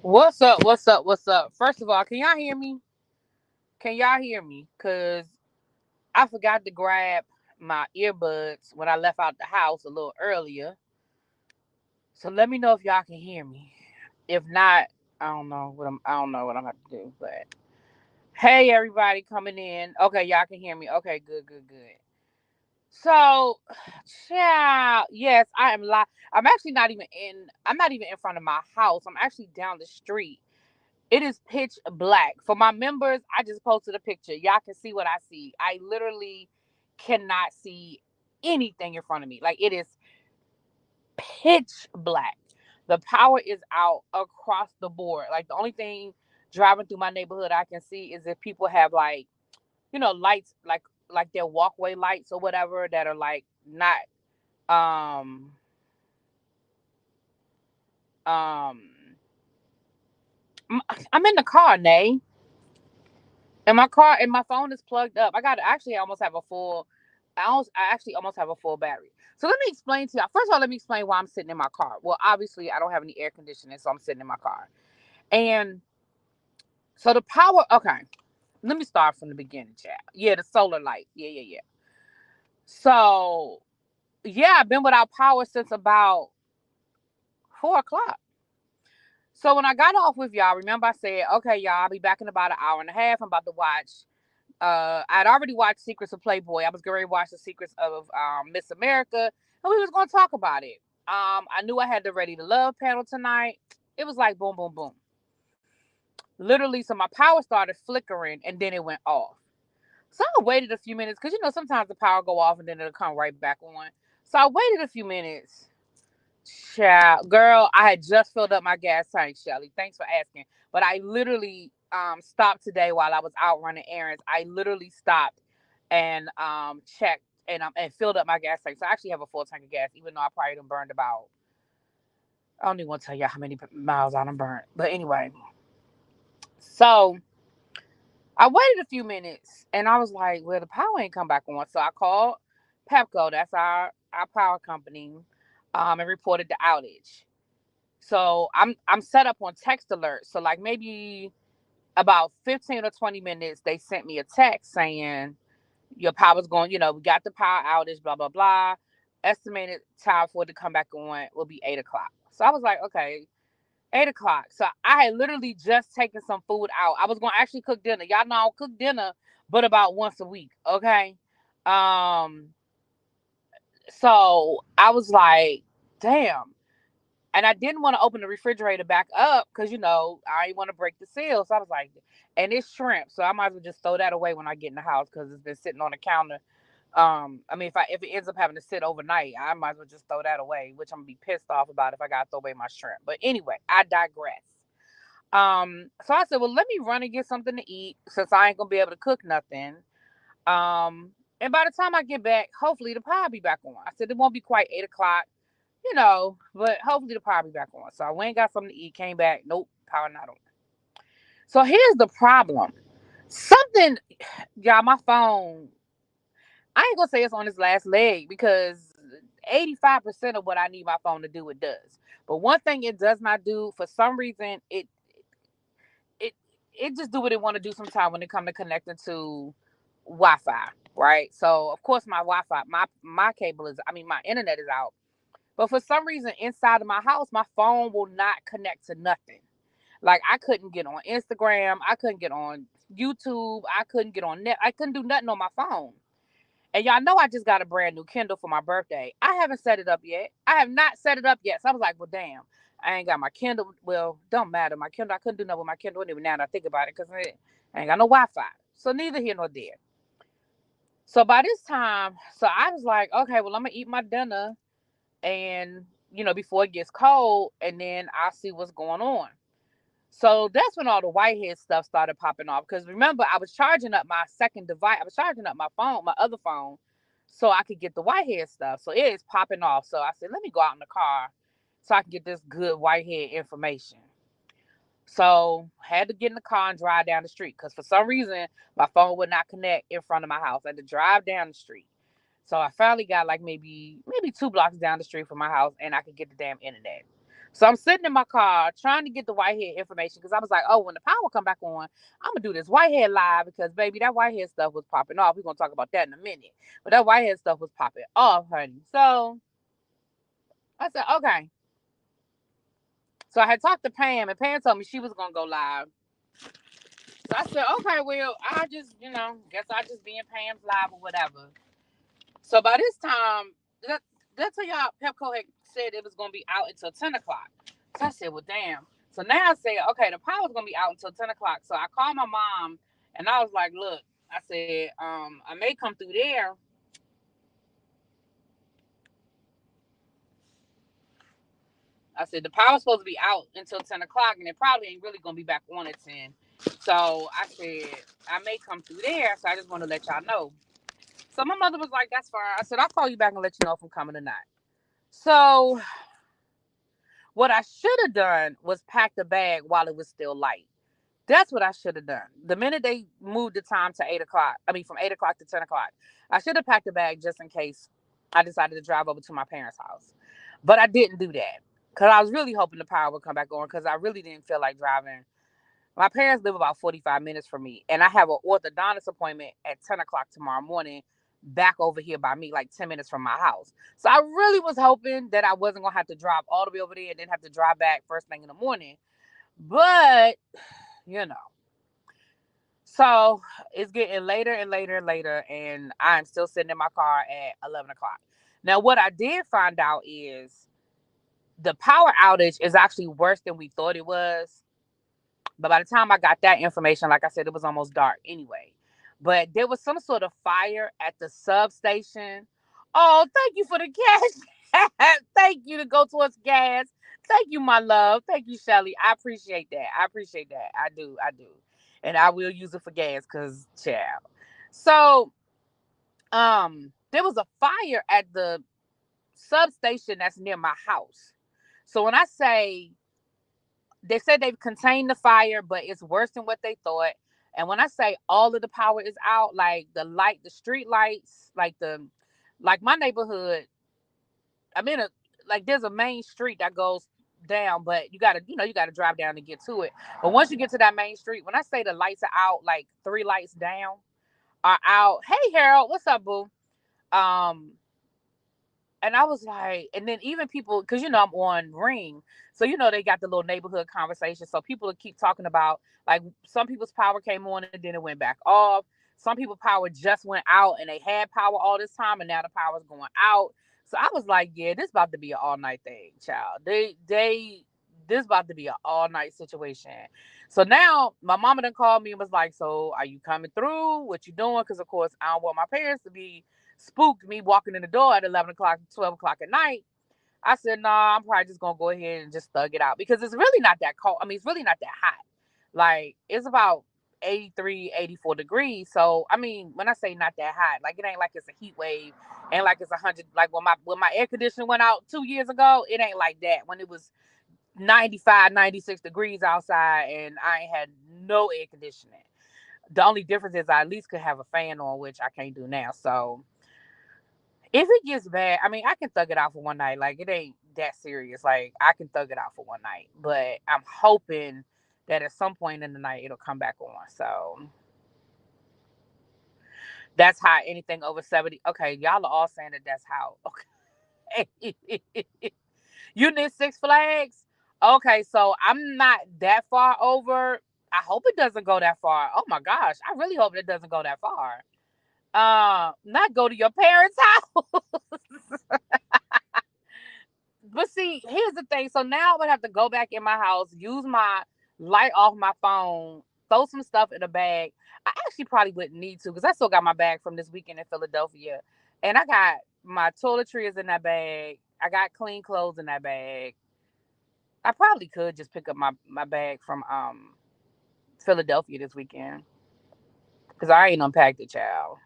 What's up? What's up? What's up? First of all, can y'all hear me? Can y'all hear me? Cause I forgot to grab my earbuds when I left out the house a little earlier. So let me know if y'all can hear me. If not, I don't know what I'm about to do. But hey, everybody coming in. Okay, y'all can hear me. Okay, good, good, good. So, child, yes, I am live. I'm actually not even in. I'm not even in front of my house. I'm actually down the street. It is pitch black. For my members, I just posted a picture. Y'all can see what I see. I literally cannot see anything in front of me. Like it is pitch black. The power is out across the board. Like the only thing driving through my neighborhood I can see is if people have like, lights like their walkway lights or whatever that are like not um um I'm in the car, Nay. And my car and my phone is plugged up. I almost have a full I actually almost have a full battery. So let me explain to y'all. First of all, let me explain why I'm sitting in my car. Well, obviously I don't have any air conditioning, so I'm sitting in my car. And so the power, okay. Let me start from the beginning, chat. Yeah, the solar light. Yeah, yeah, yeah. So yeah, I've been without power since about 4 o'clock. So when I got off with y'all, remember I said, okay, y'all, I'll be back in about an hour and a half. I'm about to watch I'd already watched Secrets of Playboy. I was going to watch the Secrets of Miss America, and we was going to talk about it. I knew I had the Ready to Love panel tonight. It was like boom, boom, boom. Literally, so my power started flickering, and then it went off. So I waited a few minutes because sometimes the power go off and then it'll come right back on. So I waited a few minutes. Child, girl, I had just filled up my gas tank, Shelly. Thanks for asking. But I literally stopped today while I was out running errands. I literally stopped and checked and filled up my gas tank. So I actually have a full tank of gas, even though I probably done burned about I don't even want to tell you how many miles I done burned. But anyway, so I waited a few minutes and I was like, well, the power ain't come back on. So I called Pepco, that's our power company, and reported the outage. So I'm set up on text alert. So like maybe about 15 or 20 minutes, they sent me a text saying your power's going, we got the power outage, blah, blah, blah. Estimated time for it to come back on will be 8 o'clock. So I was like, okay, 8 o'clock. So I had literally just taken some food out. I was gonna actually cook dinner. Y'all know I don't cook dinner, but about once a week. Okay. Um, so I was like, damn. And I didn't want to open the refrigerator back up because I didn't want to break the seal. So I was like, and it's shrimp, so I might as well just throw that away when I get in the house because it's been sitting on the counter. I mean, if it ends up having to sit overnight, I might as well just throw that away, which I'm gonna be pissed off about if I gotta throw away my shrimp. But anyway, I digress. So I said, well, let me run and get something to eat since I ain't gonna be able to cook nothing. And by the time I get back, hopefully the power be back on. I said it won't be quite 8 o'clock, but hopefully the power be back on. So I went and got something to eat, came back, nope, power not on. So here's the problem. Something, y'all, my phone, I ain't gonna say it's on its last leg because 85% of what I need my phone to do, it does. But one thing it does not do, for some reason, it it just do what it want to do sometimes when it come to connecting to Wi-Fi, right? So of course my Wi-Fi, my cable is, I mean my internet is out. But for some reason inside of my house, my phone will not connect to nothing. Like I couldn't get on Instagram, I couldn't get on YouTube, I couldn't get on net, I couldn't do nothing on my phone. And y'all know I just got a brand new Kindle for my birthday. I haven't set it up yet. I have not set it up yet. So I was like, well, damn, I ain't got my Kindle. Well, don't matter. My Kindle, I couldn't do nothing with my Kindle anyway now that I think about it because I ain't got no Wi-Fi. So neither here nor there. So by this time, so I was like, okay, well, I'm going to eat my dinner and, before it gets cold and then I'll see what's going on. So that's when all the Whitehead stuff started popping off. Because remember, I was charging up my second device. I was charging up my phone, my other phone, so I could get the Whitehead stuff. So it is popping off. So I said, let me go out in the car so I can get this good Whitehead information. So had to get in the car and drive down the street because for some reason my phone would not connect in front of my house. I had to drive down the street. So I finally got like maybe 2 blocks down the street from my house and I could get the damn internet. So I'm sitting in my car trying to get the Whitehead information because I was like, oh, when the power come back on, I'm gonna do this Whitehead live because baby, that Whitehead stuff was popping off. We're gonna talk about that in a minute. But that Whitehead stuff was popping off, honey. So I said, okay. So I had talked to Pam, and Pam told me she was gonna go live. So I said, okay, well, I just, guess I just be in Pam's live or whatever. So by this time, that's how y'all Pepco had said it was gonna be out until 10 o'clock. So I said, well, damn. So now I said, okay, the power's gonna be out until 10 o'clock. So I called my mom and I was like, look, I said, I may come through there. I said the power's supposed to be out until 10 o'clock, and it probably ain't really gonna be back on at 10. So I said I may come through there. So I just want to let y'all know. So my mother was like, that's fine. I said, I'll call you back and let you know if I'm coming or not. So what I should have done was pack the bag while it was still light. That's what I should have done. The minute they moved the time to 8 o'clock, I mean from 8 o'clock to 10 o'clock, I should have packed the bag just in case I decided to drive over to my parents' house. But I didn't do that because I was really hoping the power would come back on because I really didn't feel like driving. My parents live about 45 minutes from me, and I have an orthodontist appointment at 10 o'clock tomorrow morning back over here by me, like 10 minutes from my house. So I really was hoping that I wasn't going to have to drive all the way over there and then have to drive back first thing in the morning. But, you know. So it's getting later and later and later, and I'm still sitting in my car at 11 o'clock. Now, what I did find out is the power outage is actually worse than we thought it was. But by the time I got that information, like I said, it was almost dark anyway. But there was some sort of fire at the substation. Oh, thank you for the cash. Thank you to go towards gas. Thank you, my love. Thank you, Shelly. I appreciate that. I appreciate that. I do. I do. And I will use it for gas because, child. So, there was a fire at the substation that's near my house. So when I say they said they've contained the fire, but it's worse than what they thought. And when I say all of the power is out, like the street lights, like my neighborhood, I'm in a, like there's a main street that goes down, but you gotta drive down to get to it. But once you get to that main street, when I say the lights are out, like three lights down are out. Hey Harold, what's up, boo? Um, and I was like, and then even people, because I'm on Ring, so they got the little neighborhood conversation. So people will keep talking about like some people's power came on and then it went back off. Some people power just went out and they had power all this time and now the power's going out. So I was like, yeah, this about to be an all night thing, child. This about to be an all night situation. So now my mama done called me and was like, so are you coming through? What you doing? Because of course I don't want my parents to be spooked me walking in the door at 11 o'clock, 12 o'clock at night. I said, no, I'm probably just going to go ahead and just thug it out because it's really not that cold. I mean, it's really not that hot. Like, it's about 83, 84 degrees. So, I mean, when I say not that hot, like, it ain't like it's a heat wave and like it's 100. Like, when my air conditioner went out 2 years ago, it ain't like that. When it was 95, 96 degrees outside and I ain't had no air conditioning. The only difference is I at least could have a fan on, which I can't do now. So, if it gets bad, I mean, I can thug it out for one night. Like, it ain't that serious. Like, I can thug it out for one night. But I'm hoping that at some point in the night, it'll come back on. So, that's how anything over 70. Okay, y'all are all saying that that's how. Okay. You need Six Flags? Okay, so I'm not that far over. I hope it doesn't go that far. Oh my gosh. I really hope it doesn't go that far. Not go to your parents' house. But see, here's the thing. So now I would have to go back in my house, use my light off my phone, throw some stuff in a bag. I actually probably wouldn't need to because I still got my bag from this weekend in Philadelphia. And I got my toiletries in that bag. I got clean clothes in that bag. I probably could just pick up my bag from Philadelphia this weekend. Because I ain't unpacked it, child.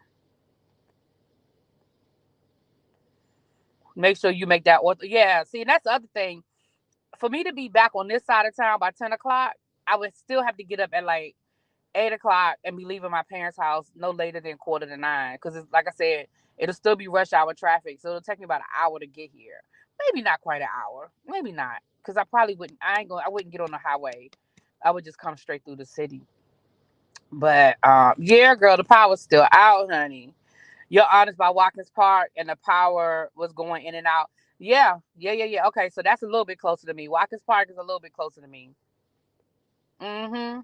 Make sure you make that order. Yeah, see, that's the other thing. For me to be back on this side of town by 10 o'clock, I would still have to get up at like 8 o'clock and be leaving my parents' house no later than 8:45. Because, like I said, it'll still be rush hour traffic. So it'll take me about an hour to get here. maybe not quite an hour, maybe not, because I probably wouldn't. I wouldn't get on the highway. I would just come straight through the city. But yeah, girl, the power's still out, honey. You're honest by Watkins Park, and the power was going in and out. Yeah, yeah, yeah, yeah. Okay, so that's a little bit closer to me. Watkins Park is a little bit closer to me. Mm-hmm.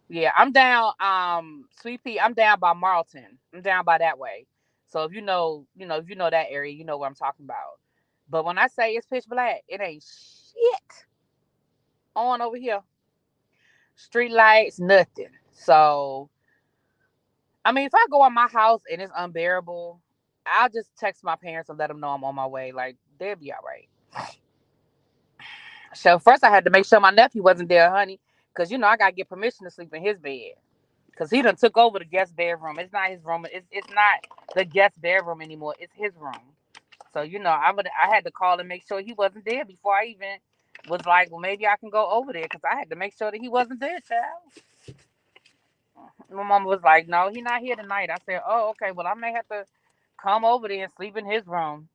Yeah, I'm down. Sweet Pea. I'm down by Marlton. I'm down by that way. So if if you know that area, you know what I'm talking about. But when I say it's pitch black, it ain't shit on over here. Street lights, nothing. So I mean, if I go in my house and it's unbearable, I'll just text my parents and let them know I'm on my way. Like they'll be all right. So first, I had to make sure my nephew wasn't there, honey, because I gotta get permission to sleep in his bed. Cause he done took over the guest bedroom. It's not his room. It's not the guest bedroom anymore. It's his room. So I had to call and make sure he wasn't there before I even was like, well, maybe I can go over there, because I had to make sure that he wasn't there, child. My mom was like, no, he not here tonight. I said, oh, okay. Well, I may have to come over there and sleep in his room.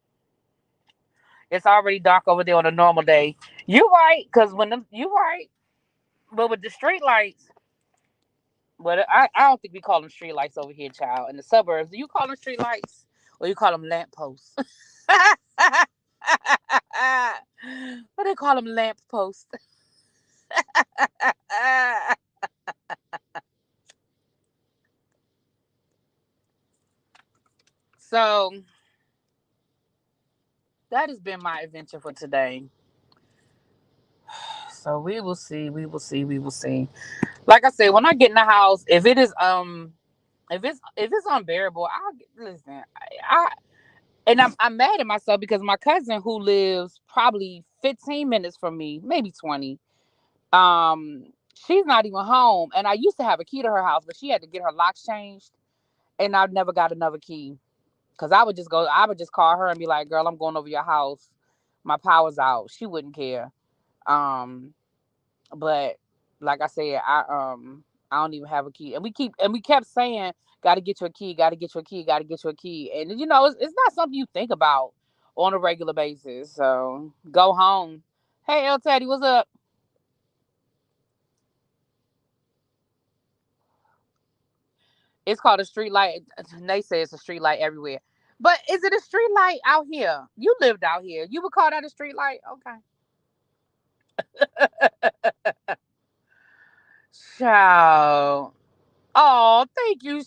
It's already dark over there on a normal day. You right, cause you right, but with the street lights, but I don't think we call them street lights over here, child. In the suburbs, do you call them street lights or you call them lamp posts? What they call them, lamp posts? So that has been my adventure for today. So we will see. We will see. We will see. Like I said, when I get in the house, if it's unbearable, listen. I'm mad at myself because my cousin, who lives probably 15 minutes from me, maybe 20, she's not even home. And I used to have a key to her house, but she had to get her locks changed, and I've never got another key. Cause I would just call her and be like, "Girl, I'm going over your house. My power's out." She wouldn't care. Um, but like I said, I don't even have a key, and we kept saying, "Got to get your key. Got to get your key. Got to get your key." And it's not something you think about on a regular basis. So go home. Hey, El Teddy, what's up? It's called a street light. They say it's a street light everywhere. But is it a street light out here? You lived out here. You would call that a street light? Okay. Ciao. Oh, thank you.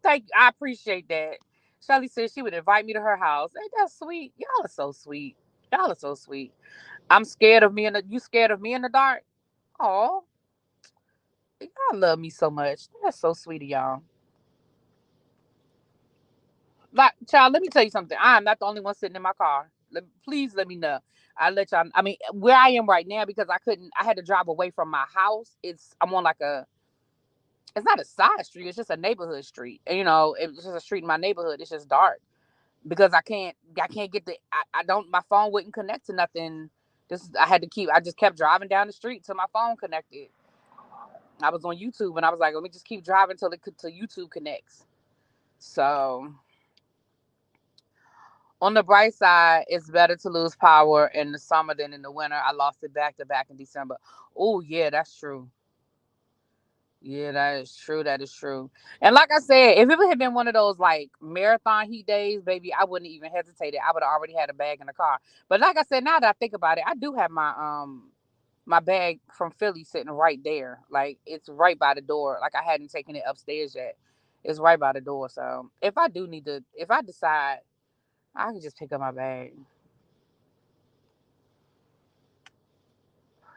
I appreciate that. Shelly said she would invite me to her house. Ain't that sweet? Y'all are so sweet. Y'all are so sweet. I'm scared of me in the you scared of me in the dark? Oh, y'all love me so much. That's so sweet of y'all. Like, child, let me tell you something. I'm not the only one sitting in my car. Please let me know. I let y'all. I mean, where I am right now, because I couldn't. I had to drive away from my house. I'm on like a. It's not a side street. It's just a neighborhood street. And, it's just a street in my neighborhood. It's just dark because I can't get the. I don't. My phone wouldn't connect to nothing. I had to keep. I just kept driving down the street till my phone connected. I was on YouTube and I was like, let me just keep driving till YouTube connects. So on the bright side, it's better to lose power in the summer than in the winter. I lost it back to back in December. Oh yeah, that's true. Yeah, that is true. That is true. And like I said, if it had been one of those like marathon heat days, baby, I wouldn't even hesitate. I would have already had a bag in the car. But like I said, now that I think about it, I do have my bag from Philly sitting right there. Like it's right by the door. Like I hadn't taken it upstairs yet. It's right by the door. So if I decide, I can just pick up my bag.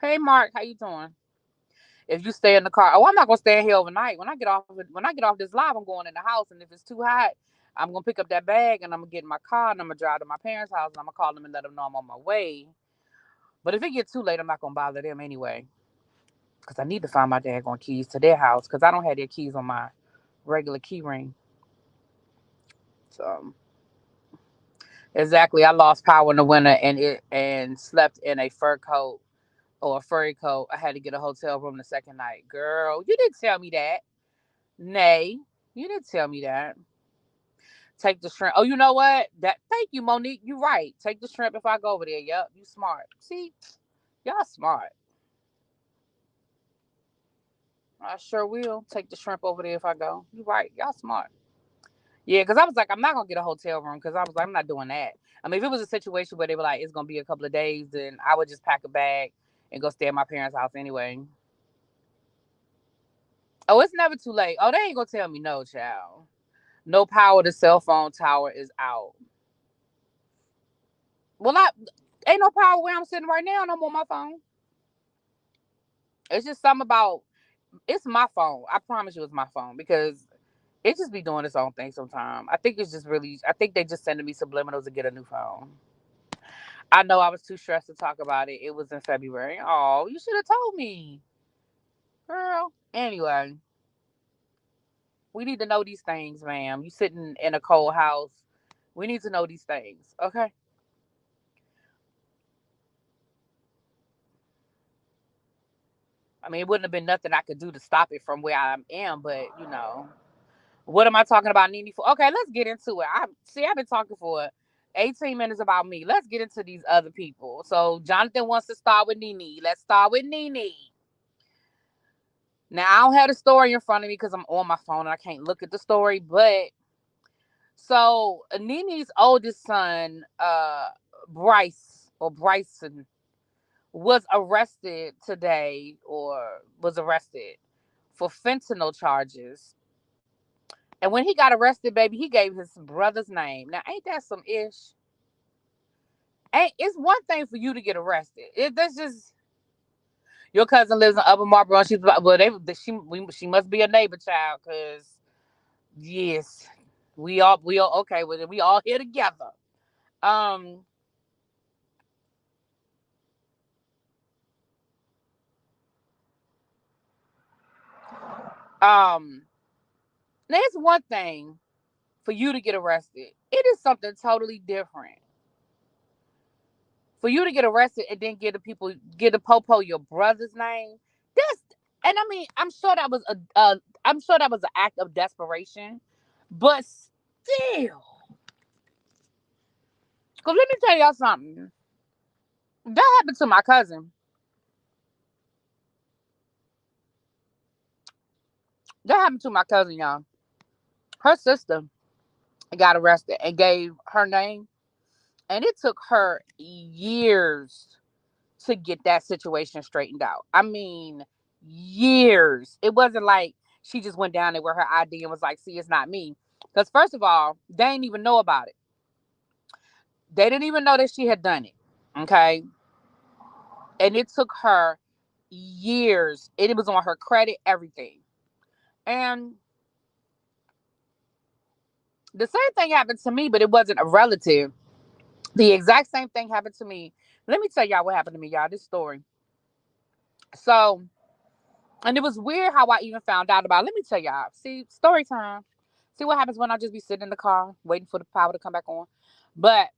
Hey Mark, how you doing? If you stay in the car, oh, I'm not gonna stay in here overnight. When I get off this live, I'm going in the house, and if it's too hot, I'm gonna pick up that bag and I'm gonna get in my car and I'm gonna drive to my parents' house and I'm gonna call them and let them know I'm on my way. But if it gets too late, I'm not gonna bother them anyway, because I need to find my daggone keys to their house because I don't have their keys on my regular key ring. So exactly, I lost power in the winter and slept in a fur coat or a furry coat. I had to get a hotel room the second night. Girl, you didn't tell me that. Nay, you didn't tell me that. Take the shrimp. Oh, you know what? Thank you, Monique. You right. Take the shrimp if I go over there. Yep, you smart. See, y'all smart. I sure will take the shrimp over there if I go. You right. Y'all smart. Yeah, because I was like, I'm not gonna get a hotel room because I was like, I'm not doing that. I mean, if it was a situation where they were like, it's gonna be a couple of days, then I would just pack a bag and go stay at my parents' house anyway. Oh, it's never too late. Oh, they ain't gonna tell me no, child. No power. The cell phone tower is out. Well, I ain't no power where I'm sitting right now. And I'm on my phone. It's just something about it's my phone. I promise you, it's my phone because it just be doing its own thing sometimes. I think it's just really. I think they just sending me subliminals to get a new phone. I know I was too stressed to talk about it. It was in February. Oh, you should have told me, girl. Anyway, we need to know these things, ma'am. You sitting in a cold house. We need to know these things, okay? I mean, it wouldn't have been nothing I could do to stop it from where I am, but what am I talking about Nene for? Okay, let's get into it. I've been talking for 18 minutes about me. Let's get into these other people. So Jonathan wants to start with Nene. Let's start with Nene. Now I don't have the story in front of me because I'm on my phone and I can't look at the story. But so Nene's oldest son, Bryson, was arrested today, or was arrested for fentanyl charges. And when he got arrested, baby, he gave his brother's name. Now, ain't that some ish? Ain't it's one thing for you to get arrested. That's just your cousin lives in Upper Marlboro. She's well, she must be a neighbor child, cause yes, we all okay with it. We all here together. Um, um, there's one thing for you to get arrested. It is something totally different for you to get arrested and then get the popo your brother's name. That's and I mean I'm sure that was an act of desperation, but still, cause let me tell y'all something. That happened to my cousin. That happened to my cousin, y'all. Her sister got arrested and gave her name, and it took her years to get that situation straightened out. I mean, years. It wasn't like she just went down there with her ID and was like, see, it's not me. Because, first of all, they didn't even know about it. They didn't even know that she had done it. Okay. And it took her years. It was on her credit, everything. And the same thing happened to me, but it wasn't a relative. The exact same thing happened to me. Let me tell y'all what happened to me, y'all. This story. So, and it was weird how I even found out about it. Let me tell y'all. See, story time. See what happens when I just be sitting in the car waiting for the power to come back on. But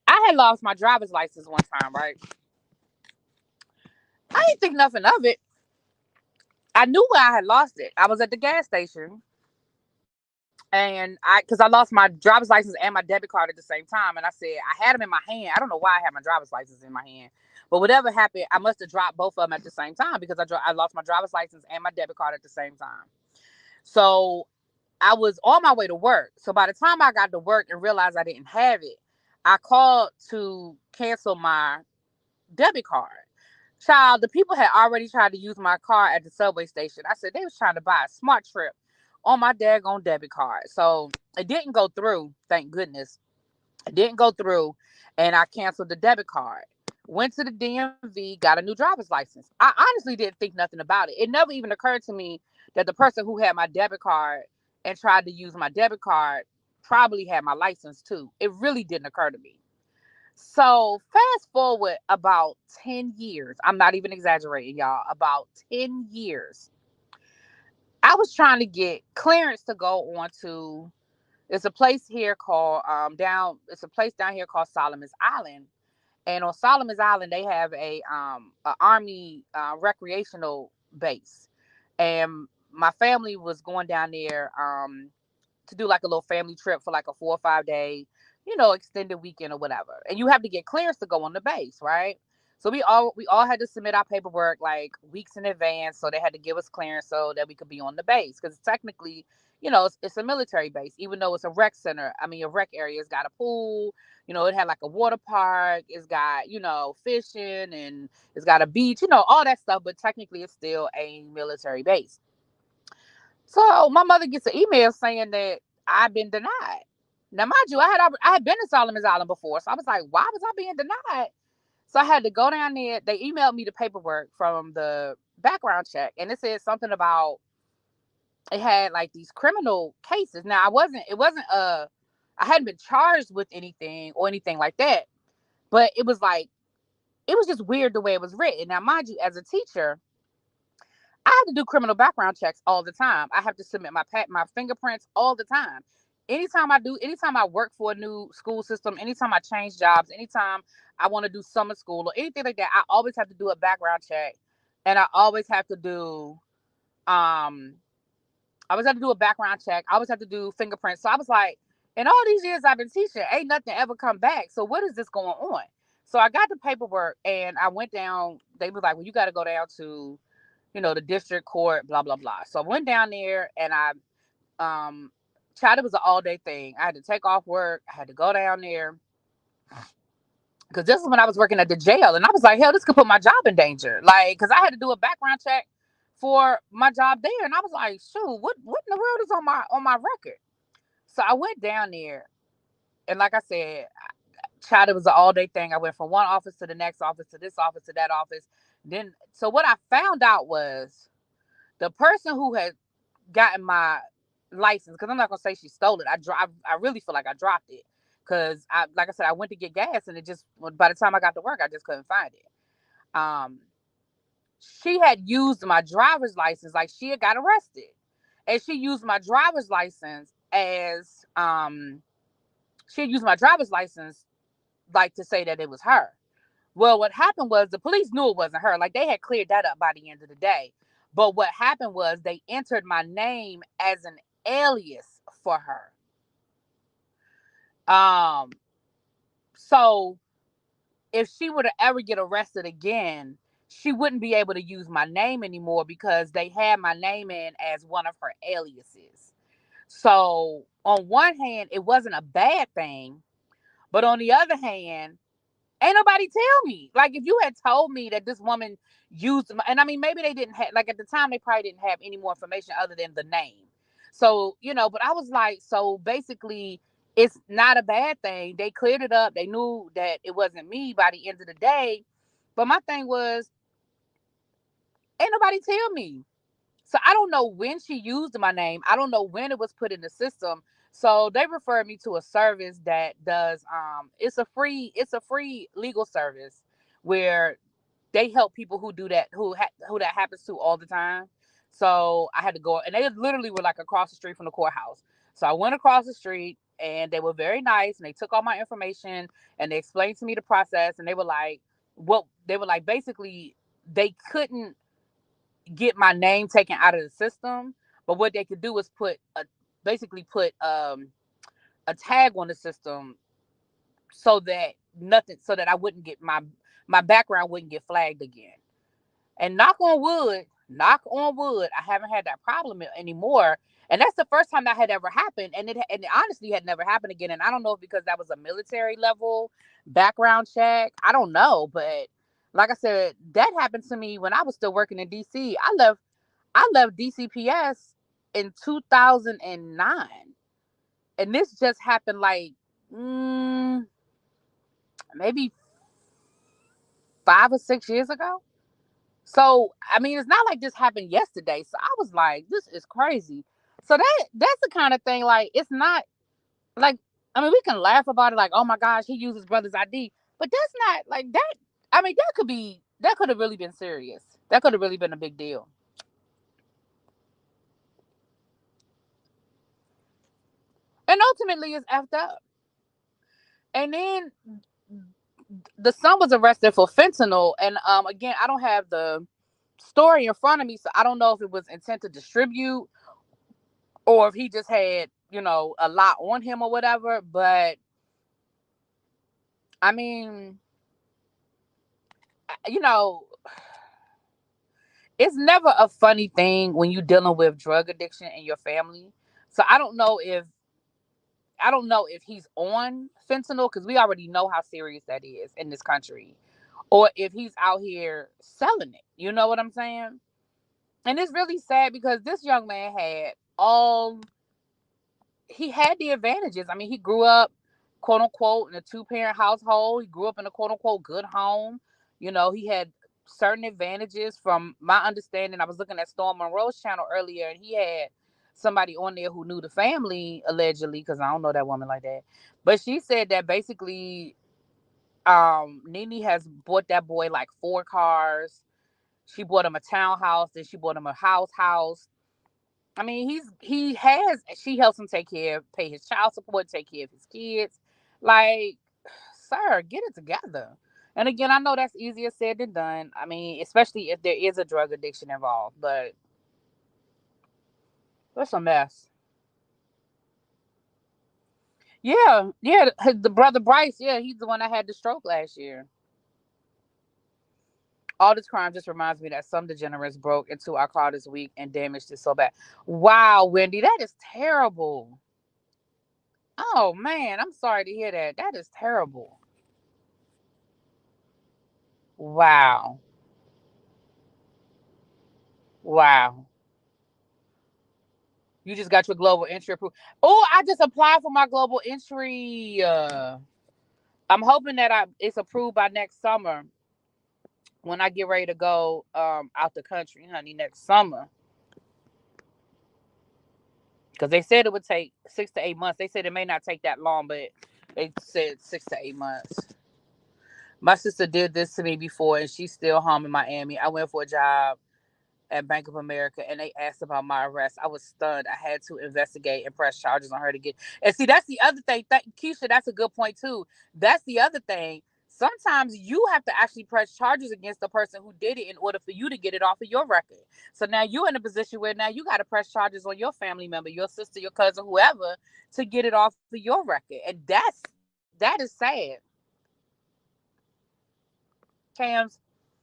I had lost my driver's license one time, right? I didn't think nothing of it. I knew where I had lost it. I was at the gas station, and because I lost my driver's license and my debit card at the same time, and I said I had them in my hand. I don't know why I had my driver's license in my hand, but whatever happened, I must have dropped both of them at the same time because I lost my driver's license and my debit card at the same time. So I was on my way to work. So by the time I got to work and realized I didn't have it, I called to cancel my debit card. Child, the people had already tried to use my car at the subway station. I said they was trying to buy a smart trip on my daggone debit card. So it didn't go through, thank goodness. It didn't go through, and I canceled the debit card. Went to the DMV, got a new driver's license. I honestly didn't think nothing about it. It never even occurred to me that the person who had my debit card and tried to use my debit card probably had my license too. It really didn't occur to me. So fast forward about 10 years. I'm not even exaggerating, y'all. About 10 years. I was trying to get clearance to go on to it's a place here called it's a place down here called Solomon's Island. And on Solomon's Island they have a army recreational base. And my family was going down there to do like a little family trip for like a 4 or 5 day, extended weekend or whatever. And you have to get clearance to go on the base, right? So we all had to submit our paperwork like weeks in advance. So they had to give us clearance so that we could be on the base. Because technically, it's a military base, even though it's a rec center. I mean, a rec area. It's got a pool. It had like a water park. It's got, fishing, and it's got a beach, all that stuff. But technically, it's still a military base. So my mother gets an email saying that I've been denied. Now, mind you, I had been to Solomon's Island before, so I was like, why was I being denied? So I had to go down there. They emailed me the paperwork from the background check, and it said something about it had like these criminal cases. Now I hadn't been charged with anything or anything like that, but it was just weird the way it was written. Now, mind you, as a teacher, I have to do criminal background checks all the time. I have to submit my fingerprints all the time. Anytime I work for a new school system, anytime I change jobs, anytime I want to do summer school or anything like that, I always have to do a background check, and um I always have to do a background check. I always have to do fingerprints. So I was like, in all these years I've been teaching, ain't nothing ever come back. So what is this going on? So I got the paperwork and I went down. They was like, well, you got to go down to the district court, blah, blah, blah. So I went down there and child, it was an all day thing. I had to take off work. I had to go down there because this is when I was working at the jail. And I was like, hell, this could put my job in danger. Like, because I had to do a background check for my job there. And I was like, shoot, what in the world is on my record? So I went down there. And like I said, child, it was an all day thing. I went from one office to the next office to this office to that office. So what I found out was the person who had gotten my license, because I'm not gonna say she stole it. I really feel like I dropped it because like I said, I went to get gas and it just, by the time I got to work, I just couldn't find it. She had used my driver's license, like she had got arrested, and she used my driver's license as like to say that it was her. Well, what happened was the police knew it wasn't her. Like they had cleared that up by the end of the day. But what happened was they entered my name as an alias for her. So if she were to ever get arrested again, she wouldn't be able to use my name anymore because they had my name in as one of her aliases. So on one hand, it wasn't a bad thing, but on the other hand, ain't nobody tell me. Like, if you had told me that this woman used, and I mean, maybe they didn't have, like, at the time, they probably didn't have any more information other than the name. So, but I was like, so basically, it's not a bad thing. They cleared it up. They knew that it wasn't me by the end of the day. But my thing was, ain't nobody tell me. So I don't know when she used my name. I don't know when it was put in the system. So they referred me to a service that does it's a free legal service where they help people who do that, who that happens to all the time. So I had to go, and they literally were like across the street from the courthouse. So I went across the street and they were very nice and they took all my information and they explained to me the process, and they were like, basically they couldn't get my name taken out of the system, but what they could do is basically put a tag on the system so that I wouldn't get my background wouldn't get flagged again. And knock on wood, I haven't had that problem anymore. And that's the first time that had ever happened. And it honestly had never happened again. And I don't know if because that was a military level background check. I don't know. But like I said, that happened to me when I was still working in DC. I left DCPS in 2009. And this just happened like maybe 5 or 6 years ago. So, I mean, it's not like this happened yesterday. So I was like, this is crazy. So that's the kind of thing, like, it's not like, I mean, we can laugh about it like, oh my gosh, he used his brother's ID. But that's not like that. I mean, that could have really been serious. That could have really been a big deal. And ultimately it's effed up. And then the son was arrested for fentanyl. And again, I don't have the story in front of me, so I don't know if it was intent to distribute or if he just had a lot on him or whatever. But I mean, you know, it's never a funny thing when you dealing with drug addiction in your family. So I don't know if he's on fentanyl, because we already know how serious that is in this country, or if he's out here selling it. You know what I'm saying? And it's really sad because this young man had the advantages. I mean, he grew up, quote unquote, in a two-parent household. He grew up in a quote unquote good home. He had certain advantages. From my understanding, I was looking at Storm Monroe's channel earlier, and he had somebody on there who knew the family, allegedly, because I don't know that woman like that. But she said that basically, Nene has bought that boy like 4 cars. She bought him a townhouse, then she bought him a house. I mean, she helps him pay his child support, take care of his kids. Like, sir, get it together. And again, I know that's easier said than done. I mean, especially if there is a drug addiction involved, but that's a mess. Yeah, yeah. The brother Bryce, yeah, he's the one that had the stroke last year. All this crime just reminds me that some degenerates broke into our car this week and damaged it so bad. Wow, Wendy, that is terrible. Oh man, I'm sorry to hear that. That is terrible. Wow. Wow. You just got your global entry approved. Oh, I just applied for my global entry. I'm hoping that it's approved by next summer when I get ready to go out the country, honey, next summer. Because they said it would take 6 to 8 months. They said it may not take that long, but they said 6 to 8 months. My sister did this to me before, and she's still home in Miami. I went for a job at Bank of America, and they asked about my arrest. I was stunned. I had to investigate and press charges on her to get. And see, that's the other thing. Keisha, that's a good point too. That's the other thing. Sometimes you have to actually press charges against the person who did it in order for you to get it off of your record. So now you're in a position where now you got to press charges on your family member, your sister, your cousin, whoever, to get it off of your record. And that is sad. Cams,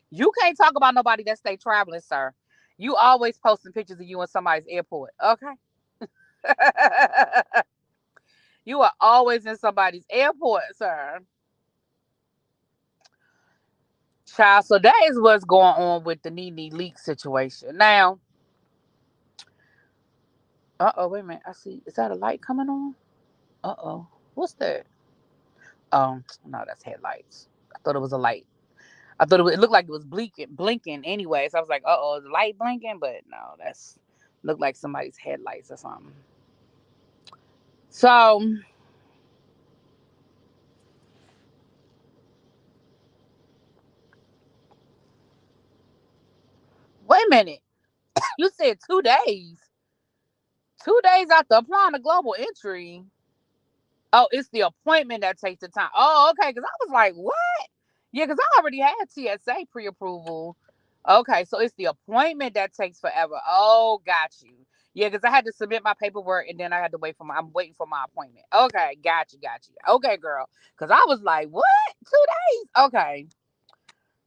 you can't talk about nobody that stay traveling, sir. You always posting pictures of you in somebody's airport. Okay. You are always in somebody's airport, sir. Child, so that is what's going on with the Nene Leakes situation. Now, wait a minute. I see. Is that a light coming on? What's that? No, that's headlights. I thought it was a light. It looked like it was blinking anyway. So I was like, is the light blinking? But no, that's looked like somebody's headlights or something. So, wait a minute. You said 2 days. 2 days after applying the global entry. Oh, it's the appointment that takes the time. Oh, okay. Because I was like, what? Yeah, because I already had TSA pre-approval. Okay, so it's the appointment that takes forever. Oh, got you. Yeah, because I had to submit my paperwork and then I had to I'm waiting for my appointment. Okay, got you. Okay, girl. Because I was like, what? 2 days? Okay.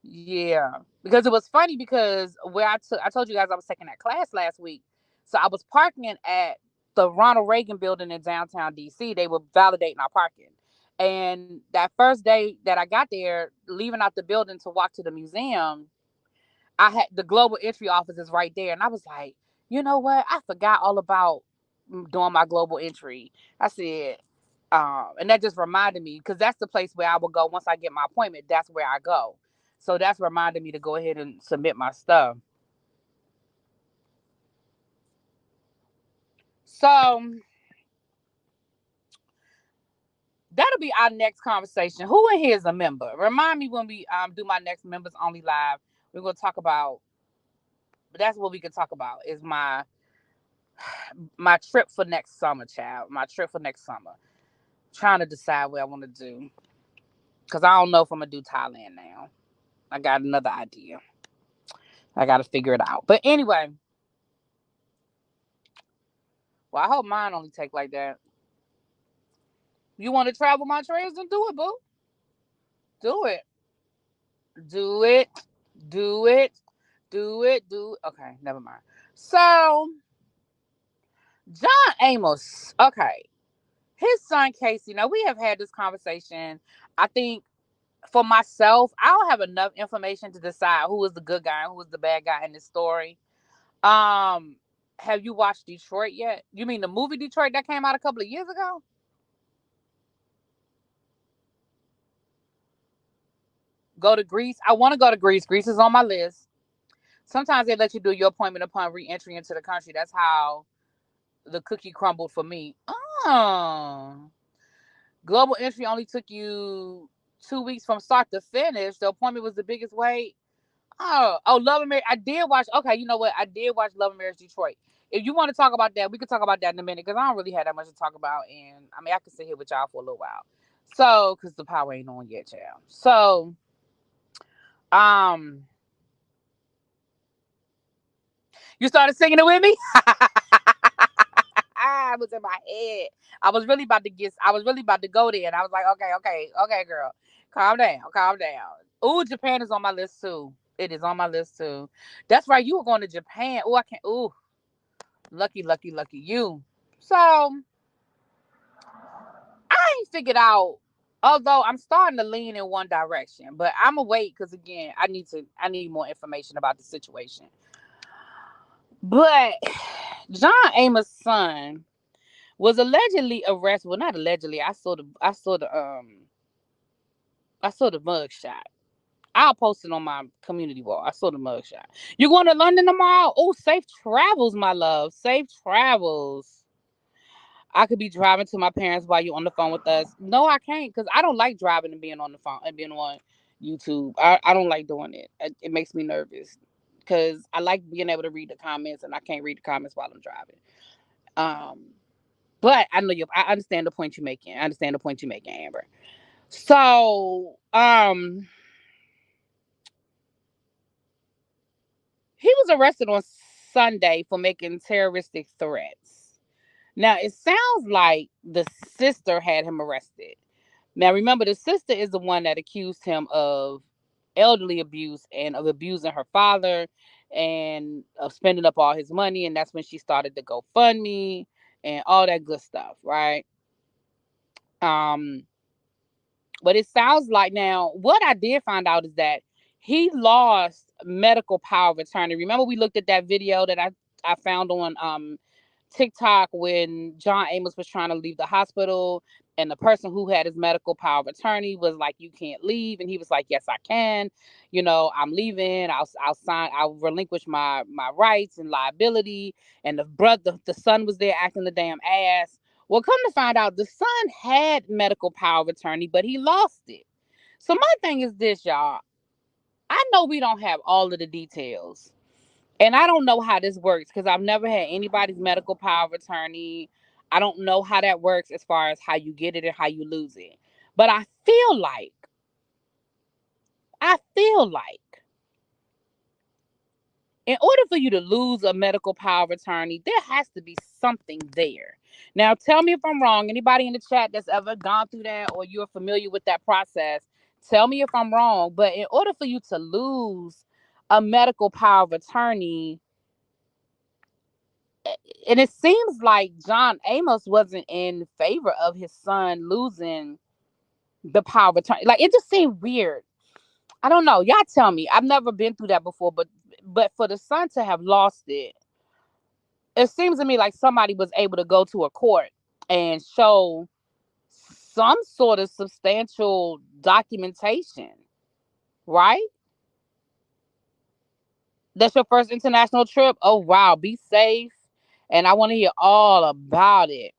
Yeah, because it was funny because I told you guys I was taking that class last week. So I was parking at the Ronald Reagan building in downtown DC. They were validating our parking. And that first day that I got there, leaving out the building to walk to the museum, I had the global entry office is right there. And I was like, you know what? I forgot all about doing my global entry. I said, and that just reminded me, because that's the place where I will go once I get my appointment. That's where I go. So that's reminded me to go ahead and submit my stuff. So that'll be our next conversation. Who in here is a member? Remind me when we do my next members only live. We're gonna talk about. But that's what we can talk about. Is my trip for next summer, child. My trip for next summer. Trying to decide what I want to do, because I don't know if I'm gonna do Thailand now. I got another idea. I got to figure it out. But anyway, Well, I hope mine only take like that. You want to travel my trails? Then do it, boo. Do it. Do it. Do it. Do it. Do it. Okay, never mind. So, John Amos. Okay. His son Casey. Now we have had this conversation. I think for myself, I don't have enough information to decide who is the good guy and who is the bad guy in this story. Um, have you watched Detroit yet? You mean the movie Detroit that came out a couple of years ago? Go to Greece. I want to go to Greece. Greece is on my list. Sometimes they let you do your appointment upon re-entry into the country. That's how the cookie crumbled for me. Oh, global entry only took you 2 weeks from start to finish. The appointment was the biggest wait. Oh, Love and Marriage. I did watch. Okay, you know what? I did watch Love and Marriage Detroit. If you want to talk about that, we can talk about that in a minute because I don't really have that much to talk about, and I mean I can sit here with y'all for a little while. So, because the power ain't on yet, child. So, um, you started singing it with me. I was in my head. I was really about to get. I was really about to go there, and I was like, okay, okay, okay, girl, calm down, calm down. Ooh, Japan is on my list too. It is on my list too. That's right. You were going to Japan. Oh, I can't. Ooh, lucky, lucky, lucky you. So I ain't figured out. Although I'm starting to lean in one direction, but I'm gonna wait because again, I need more information about the situation. But John Amos' son was allegedly arrested. Well, not allegedly. I saw the mug shot. I'll post it on my community wall. I saw the mug shot. You going to London tomorrow? Oh, safe travels, my love. Safe travels. I could be driving to my parents while you're on the phone with us. No, I can't because I don't like driving and being on the phone and being on YouTube. I don't like doing it. It makes me nervous because I like being able to read the comments and I can't read the comments while I'm driving. Um, but I know you. I understand the point you're making. I understand the point you're making, Amber. So, he was arrested on Sunday for making terroristic threats. Now, it sounds like the sister had him arrested. Now, remember, the sister is the one that accused him of elderly abuse and of abusing her father and of spending up all his money. And that's when she started the GoFundMe and all that good stuff, right? Um, But it sounds like now what I did find out is that he lost medical power of attorney. Remember we looked at that video that I found on TikTok when John Amos was trying to leave the hospital and the person who had his medical power of attorney was like, you can't leave, and he was like, yes I can, I'm leaving, I'll relinquish my rights and liability. And the son was there acting the damn ass. Well, come to find out, the son had medical power of attorney, but he lost it. So my thing is this, y'all. I know we don't have all of the details. And I don't know how this works because I've never had anybody's medical power of attorney. I don't know how that works as far as how you get it and how you lose it. But I feel like in order for you to lose a medical power of attorney, there has to be something there. Now, tell me if I'm wrong. Anybody in the chat that's ever gone through that or you're familiar with that process, tell me if I'm wrong. But in order for you to lose a medical power of attorney, and it seems like John Amos wasn't in favor of his son losing the power of attorney. Like it just seemed weird. I don't know. Y'all tell me. I've never been through that before, but for the son to have lost it, it seems to me like somebody was able to go to a court and show some sort of substantial documentation, right? That's your first international trip. Oh wow, be safe. And I want to hear all about it.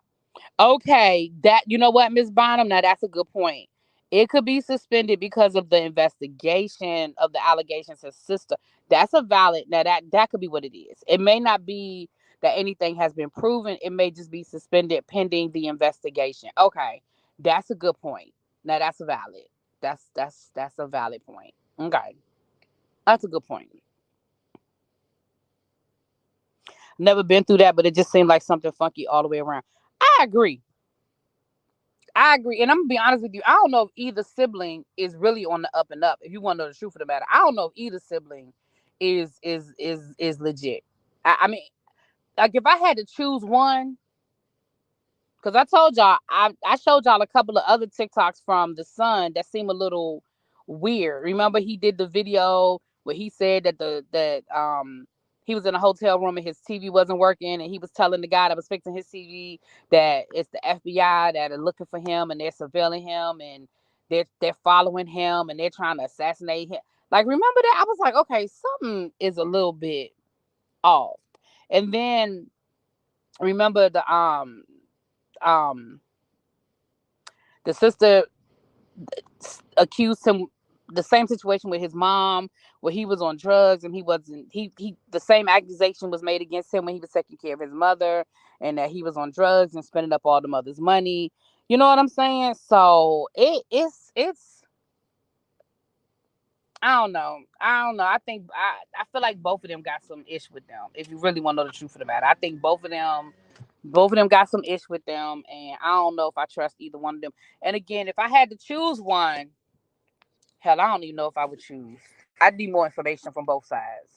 Okay, that you know what, Miss Bonham. Now that's a good point. It could be suspended because of the investigation of the allegations of sister. That's a valid. Now that could be what it is. It may not be that anything has been proven. It may just be suspended pending the investigation. Okay, that's a good point. Now that's a valid. That's a valid point. Okay, that's a good point. Never been through that, but it just seemed like something funky all the way around. I agree. I agree. And I'm gonna be honest with you. I don't know if either sibling is really on the up and up. If you want to know the truth of the matter, I don't know if either sibling is legit. I mean, like if I had to choose one, because I told y'all, I showed y'all a couple of other TikToks from the son that seem a little weird. Remember, he did the video where he said that he was in a hotel room and his TV wasn't working, and he was telling the guy that was fixing his TV that it's the FBI that are looking for him and they're surveilling him and they're following him and they're trying to assassinate him. Like, remember that? I was like, okay, something is a little bit off. And then remember um the sister accused him, the same situation with his mom where he was on drugs and he wasn't, he the same accusation was made against him when he was taking care of his mother, and that he was on drugs and spending up all the mother's money. You know what I'm saying? So it's I don't know. I feel like both of them got some ish with them. If you really want to know the truth of the matter, I think both of them got some ish with them, and I don't know if I trust either one of them. And again, if I had to choose one, hell, I don't even know if I would choose. I need more information from both sides.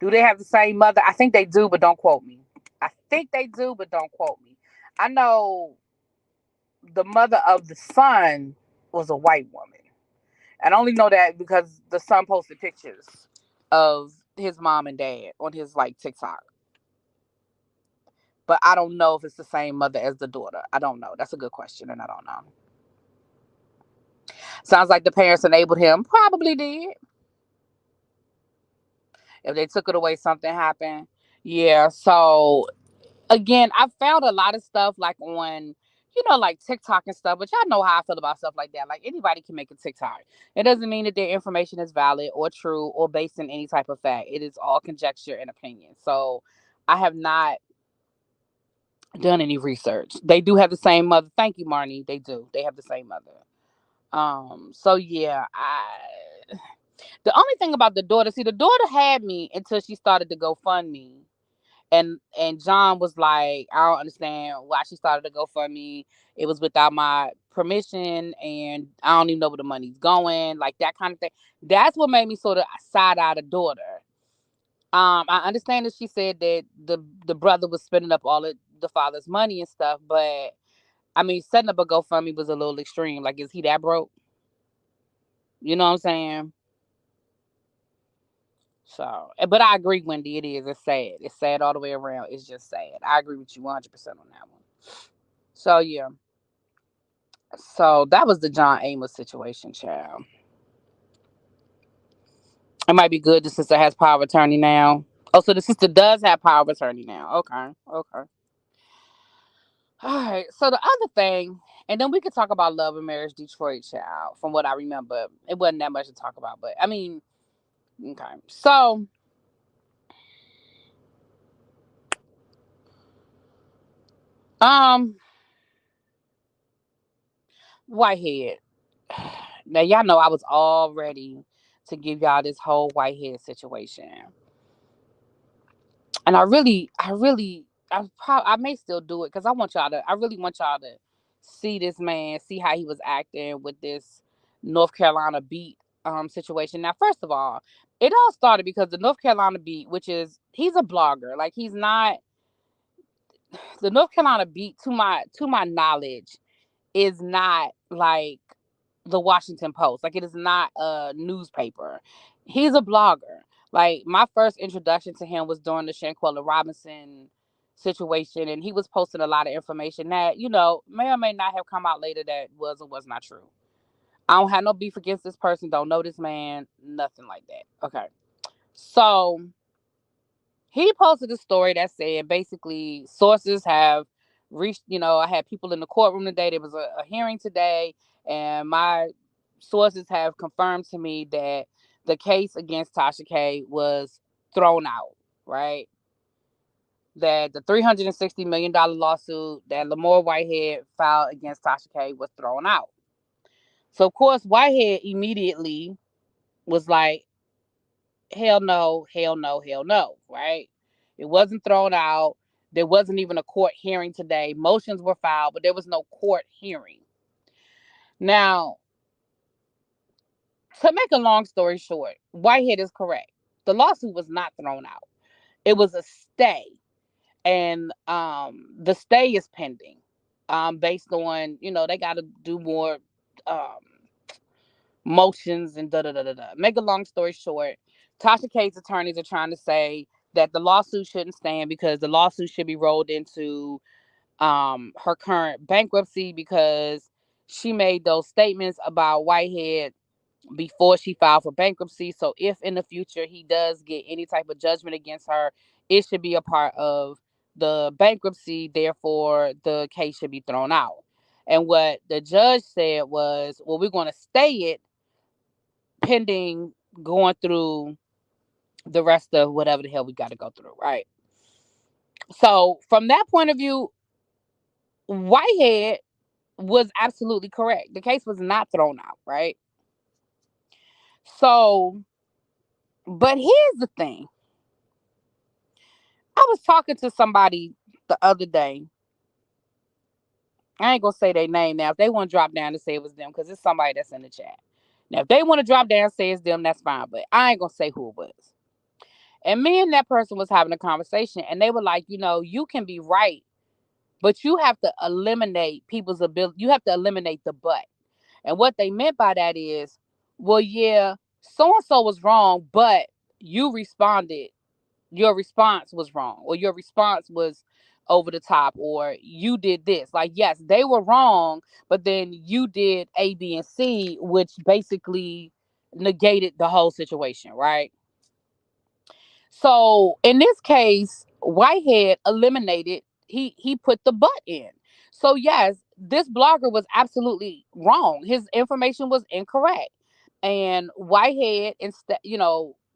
Do they have the same mother? I think they do, but don't quote me. I think they do, but don't quote me. I know the mother of the son was a white woman. And I only know that because the son posted pictures of his mom and dad on his like TikTok. But I don't know if it's the same mother as the daughter. I don't know. That's a good question, and I don't know. Sounds like the parents enabled him. Probably did. If they took it away, something happened. Yeah. So again, I found a lot of stuff like on, like TikTok and stuff, but y'all know how I feel about stuff like that. Like anybody can make a TikTok. It doesn't mean that their information is valid or true or based in any type of fact. It is all conjecture and opinion. So I have not done any research. They do have the same mother. Thank you, Marnie. They do. They have the same mother. So yeah, the only thing about the daughter, see, the daughter had me until she started to GoFundMe. And John was like, I don't understand why she started to GoFundMe. It was without my permission, and I don't even know where the money's going, like that kind of thing. That's what made me sort of side eye the daughter. I understand that she said that the brother was spending up all of the father's money and stuff, but I mean, setting up a GoFundMe was a little extreme. Like, is he that broke? You know what I'm saying? So, but I agree, Wendy. It is. It's sad. It's sad all the way around. It's just sad. I agree with you 100% on that one. So yeah. So that was the John Amos situation, child. It might be good the sister has power of attorney now. Oh, so the sister does have power of attorney now. Okay. Okay. All right. So the other thing, and then we could talk about Love and Marriage Detroit, child. From what I remember, it wasn't that much to talk about, but I mean, okay. So, um, Whitehead. Now y'all know I was all ready to give y'all this whole Whitehead situation, and I may still do it because I really want y'all to see this man, see how he was acting with this North Carolina beat situation. Now, first of all, it all started because the North Carolina beat, which is he's a blogger, like he's not the North Carolina beat to my knowledge is not like the Washington Post. Like, it is not a newspaper. He's a blogger. Like, my first introduction to him was during the Shanquella Robinson situation, and he was posting a lot of information that, may or may not have come out later that was or was not true. I don't have no beef against this person, don't know this man, nothing like that. Okay. So he posted a story that said basically sources have reached, I had people in the courtroom today. There was a hearing today, and my sources have confirmed to me that the case against Tasha K was thrown out, right? That the $360 million lawsuit that Lamar Whitehead filed against Tasha K was thrown out. So, of course, Whitehead immediately was like, Hell no, hell no, hell no, right? It wasn't thrown out. There wasn't even a court hearing today. Motions were filed, but there was no court hearing. Now, to make a long story short, Whitehead is correct. The lawsuit was not thrown out. It was a stay. And the stay is pending. Based on, they gotta do more um motions and da da da da da. Make a long story short, Tasha K's attorneys are trying to say that the lawsuit shouldn't stand because the lawsuit should be rolled into her current bankruptcy because she made those statements about Whitehead before she filed for bankruptcy. So if in the future he does get any type of judgment against her, it should be a part of the bankruptcy. Therefore, the case should be thrown out. And what the judge said was, well, we're going to stay it pending going through the rest of whatever the hell we got to go through, right? So from that point of view, Whitehead was absolutely correct. The case was not thrown out, right? So, but here's the thing. I was talking to somebody the other day. I ain't gonna say their name now. If they want to drop down and say it was them, because it's somebody that's in the chat. Now, if they want to drop down and say it's them, that's fine. But I ain't gonna say who it was. And me and that person was having a conversation, and they were like, you can be right, but you have to eliminate people's ability. You have to eliminate the but. And what they meant by that is, well, yeah, so and so was wrong, but you responded. Your response was wrong, or your response was over the top, or you did this. Like, yes, they were wrong, but then you did A, B, and C, which basically negated the whole situation, right? So in this case, Whitehead eliminated, he put the butt in. So yes, this blogger was absolutely wrong. His information was incorrect. And Whitehead, instead,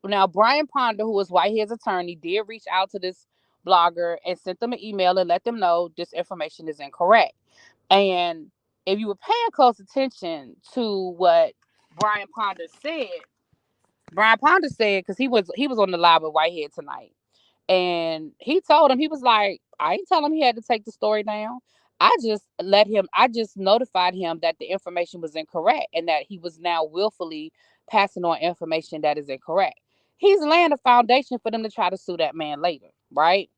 now Brian Ponder, who was Whitehead's attorney, did reach out to this blogger and sent them an email and let them know this information is incorrect. And if you were paying close attention to what Brian Ponder said, because he was on the live with Whitehead tonight, and he told him, he was like, I ain't tell him he had to take the story down. I just notified him that the information was incorrect and that he was now willfully passing on information that is incorrect. He's laying a foundation for them to try to sue that man later, right?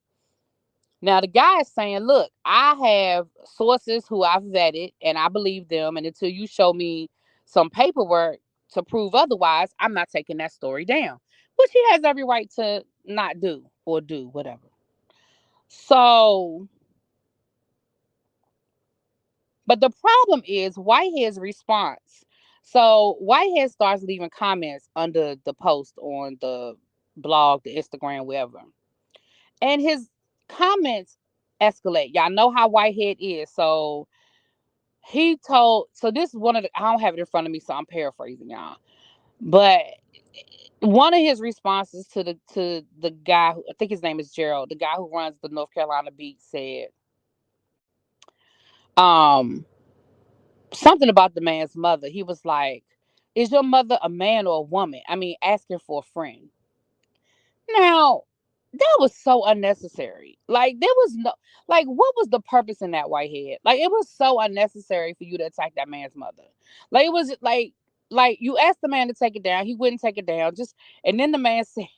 Now the guy is saying, look, I have sources who I've vetted and I believe them. And until you show me some paperwork to prove otherwise, I'm not taking that story down, which he has every right to not do or do whatever. So, but the problem is Whitehead's response. So Whitehead starts leaving comments under the post on the blog, the Instagram, wherever. And his comments escalate. Y'all know how Whitehead is. So this is one of the, I don't have it in front of me, so I'm paraphrasing y'all. But one of his responses to the guy who, I think his name is Gerald, the guy who runs the North Carolina beat, said um something about the man's mother. He was like, is your mother a man or a woman? I mean, asking for a friend. Now, that was so unnecessary. Like, there was no, like, what was the purpose in that, Whitehead? Like, it was so unnecessary for you to attack that man's mother. Like, it was like you asked the man to take it down, he wouldn't take it down. And then the man said,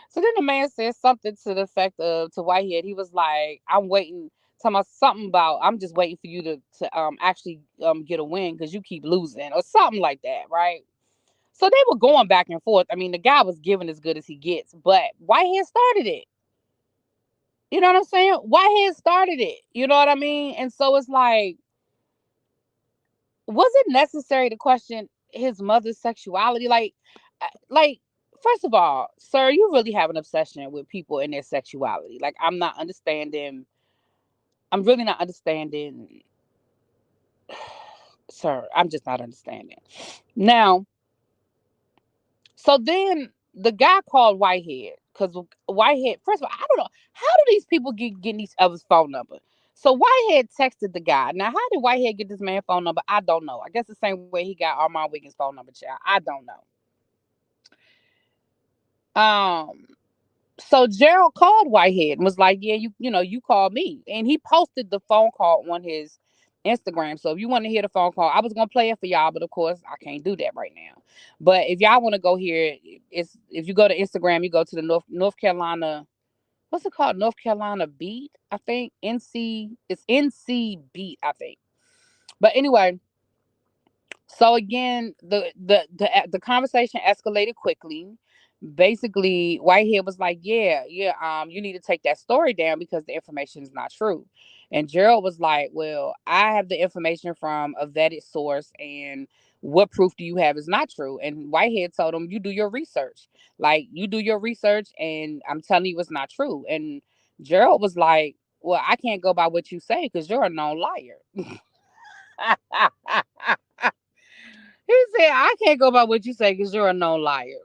so then the man said something to the effect of, to Whitehead, he was like, I'm waiting, talking about something about, I'm just waiting for you to actually get a win because you keep losing, or something like that, right? So they were going back and forth. I mean, the guy was giving as good as he gets, but Whitehead started it. You know what I'm saying? Whitehead started it. You know what I mean? And so it's was it necessary to question his mother's sexuality? Like, first of all, sir, you really have an obsession with people and their sexuality. Like, I'm not understanding. I'm really not understanding, sir. I'm just not understanding. Now, so then the guy called Whitehead because Whitehead, first of all, I don't know. How do these people getting each other's phone number? So Whitehead texted the guy. Now, how did Whitehead get this man's phone number? I don't know. I guess the same way he got Armand Wiggins' phone number, child. I don't know. Um, so Gerald called Whitehead and was like, "Yeah, you called me," and he posted the phone call on his Instagram. So if you want to hear the phone call, I was gonna play it for y'all, but of course I can't do that right now. But if y'all want to go hear it, it's if you go to Instagram, you go to the North Carolina. What's it called? North Carolina Beat, I think. It's NC Beat, I think. But anyway, so again, the conversation escalated quickly. Basically, Whitehead was like, "Yeah, yeah, you need to take that story down because the information is not true." And Gerald was like, "Well, I have the information from a vetted source, and what proof do you have is not true?" And Whitehead told him, "You do your research. Like, you do your research, and I'm telling you it's not true." And Gerald was like, "Well, I can't go by what you say because you're a known liar." He said, "I can't go by what you say because you're a known liar."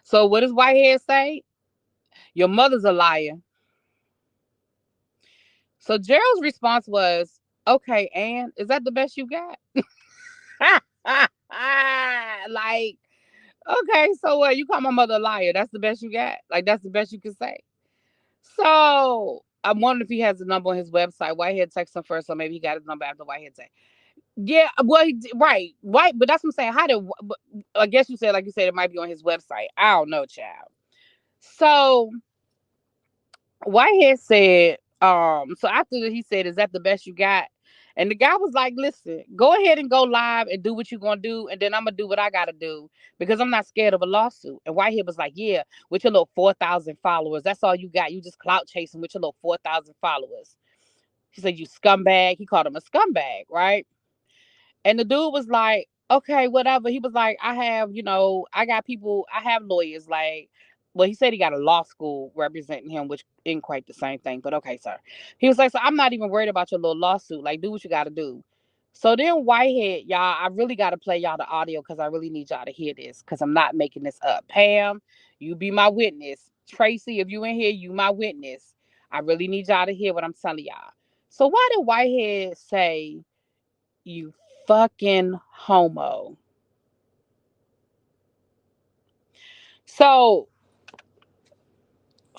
So what does Whitehead say? Your mother's a liar. So Gerald's response was, "Okay, Ann, is that the best you got?" Like, okay, so what? You call my mother a liar. That's the best you got? Like, that's the best you can say? So I'm wondering if he has a number on his website. Whitehead text him first, so maybe he got his number after Whitehead text. Yeah, well, right. But that's what I'm saying. But I guess you said, like you said, it might be on his website. I don't know, child. So Whitehead said, so after he said, "Is that the best you got?" And the guy was like, "Listen, go ahead and go live and do what you're gonna do, and then I'm gonna do what I gotta do because I'm not scared of a lawsuit." And Whitehead was like, "Yeah, with your little 4,000 followers, that's all you got. You just clout chasing with your little 4,000 followers." He said, "You scumbag." He called him a scumbag, right? And the dude was like, "Okay, whatever." He was like, "I have, I got people, I have lawyers." Like, well, he said he got a law school representing him, which ain't quite the same thing, but okay, sir. He was like, "So I'm not even worried about your little lawsuit. Like, do what you got to do." So then Whitehead, y'all, I really got to play y'all the audio because I really need y'all to hear this because I'm not making this up. Pam, you be my witness. Tracy, if you in here, you my witness. I really need y'all to hear what I'm telling y'all. So why did Whitehead say, "You fucking homo"? So,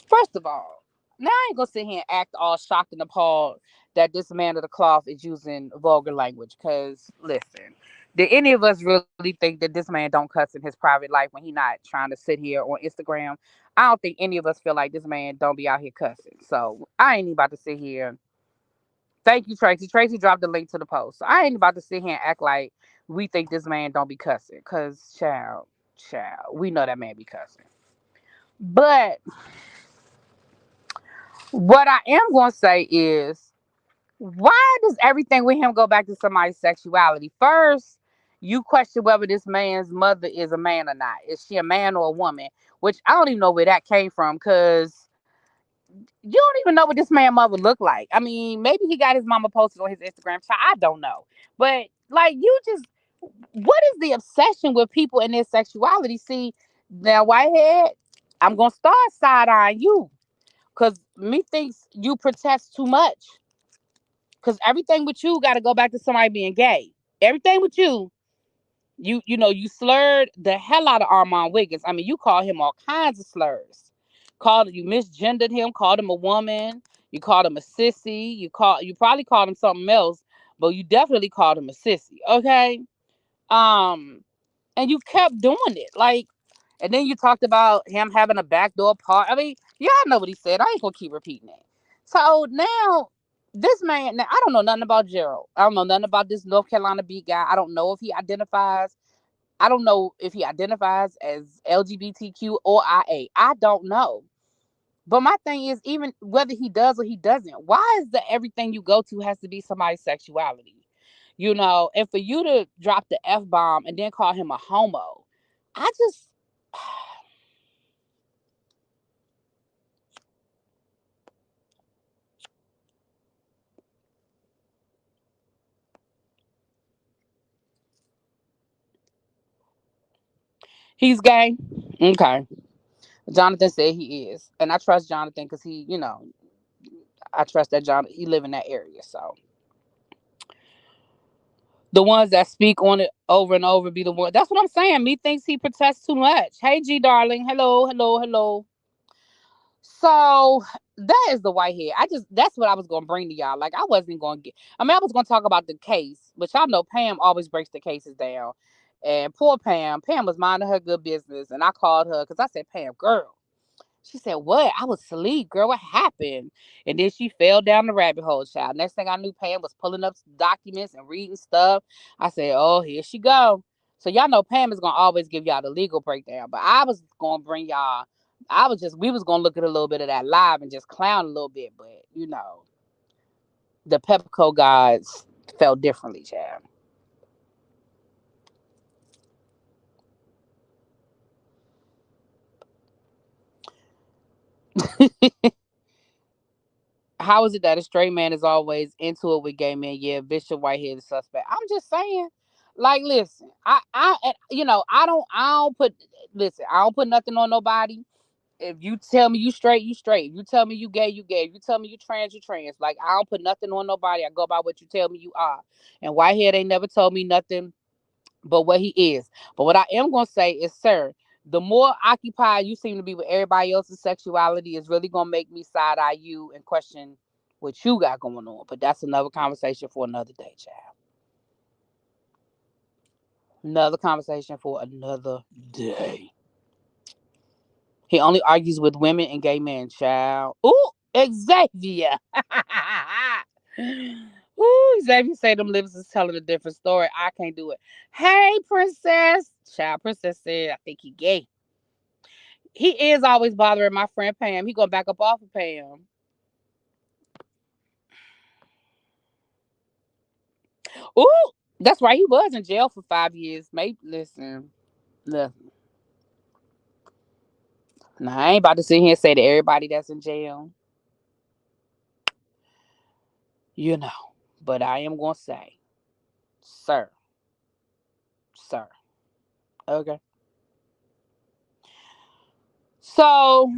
first of all, now I ain't gonna sit here and act all shocked and appalled that this man of the cloth is using vulgar language. Cause listen, did any of us really think that this man don't cuss in his private life when he not trying to sit here on Instagram? I don't think any of us feel like this man don't be out here cussing. So I ain't even about to sit here. Thank you, Tracy. Tracy dropped the link to the post. So I ain't about to sit here and act like we think this man don't be cussing. Cause child, we know that man be cussing. But what I am going to say is, why does everything with him go back to somebody's sexuality? First, you question whether this man's mother is a man or not. Is she a man or a woman? Which I don't even know where that came from because you don't even know what this man's mother looked like. I mean, maybe he got his mama posted on his Instagram. I don't know. But, like, what is the obsession with people and their sexuality? See, now, Whitehead, I'm going to start side eyeing you. Cause me thinks you protest too much. Cause everything with you got to go back to somebody being gay. Everything with you slurred the hell out of Armand Wiggins. I mean, you called him all kinds of slurs. You misgendered him, called him a woman. You called him a sissy. You probably called him something else, but you definitely called him a sissy. Okay. Um, and you kept doing it. Like, and then you talked about him having a backdoor part. I mean, y'all know what he said. I ain't gonna keep repeating it. So now this man, now I don't know nothing about Gerald. I don't know nothing about this North Carolina beat guy. I don't know if he identifies as LGBTQ or IA. I don't know. But my thing is, even whether he does or he doesn't, why is that everything you go to has to be somebody's sexuality? And for you to drop the F bomb and then call him a homo, I just he's gay. Okay. Jonathan said he is. And I trust Jonathan because I trust that John he live in that area. So The ones that speak on it over and over be the one. That's what I'm saying. Me thinks he protests too much. Hey, G darling. Hello, hello, hello. So that is the Whitehead. That's what I was gonna bring to y'all. Like I wasn't gonna get. I mean, I was gonna talk about the case, but y'all know Pam always breaks the cases down. And poor Pam. Pam was minding her good business, and I called her because I said, Pam, girl. She said, "What? I was asleep, girl. What happened?" And then she fell down the rabbit hole, child. Next thing I knew, Pam was pulling up documents and reading stuff. I said, "Oh, here she go." So y'all know Pam is gonna always give y'all the legal breakdown, but I was gonna bring y'all. We was gonna look at a little bit of that live and just clown a little bit, but the Pepco guys felt differently, child. How is it that a straight man is always into it with gay men? Yeah, Bishop Whitehead is suspect. I'm just saying. Like, listen, I don't put nothing on nobody. If you tell me you straight, you straight. If you tell me you gay, you gay. If you tell me you trans, you trans. Like, I don't put nothing on nobody. I go by what you tell me you are. And Whitehead ain't never told me nothing but what he is. But what I am gonna say is, sir, the more occupied you seem to be with everybody else's sexuality is really gonna make me side eye you and question what you got going on. But that's another conversation for another day, child. Another conversation for another day. He only argues with women and gay men, child. Ooh, Xavier. Ooh, Xavier say them lips is telling a different story. I can't do it. Hey, princess. Child, princess said, I think he gay. He is always bothering my friend Pam. He gonna back up off of Pam. Ooh, that's right. He was in jail for 5 years. Maybe listen. Nah, I ain't about to sit here and say to everybody that's in jail, you know. But I am gonna say, sir, sir. Okay. So,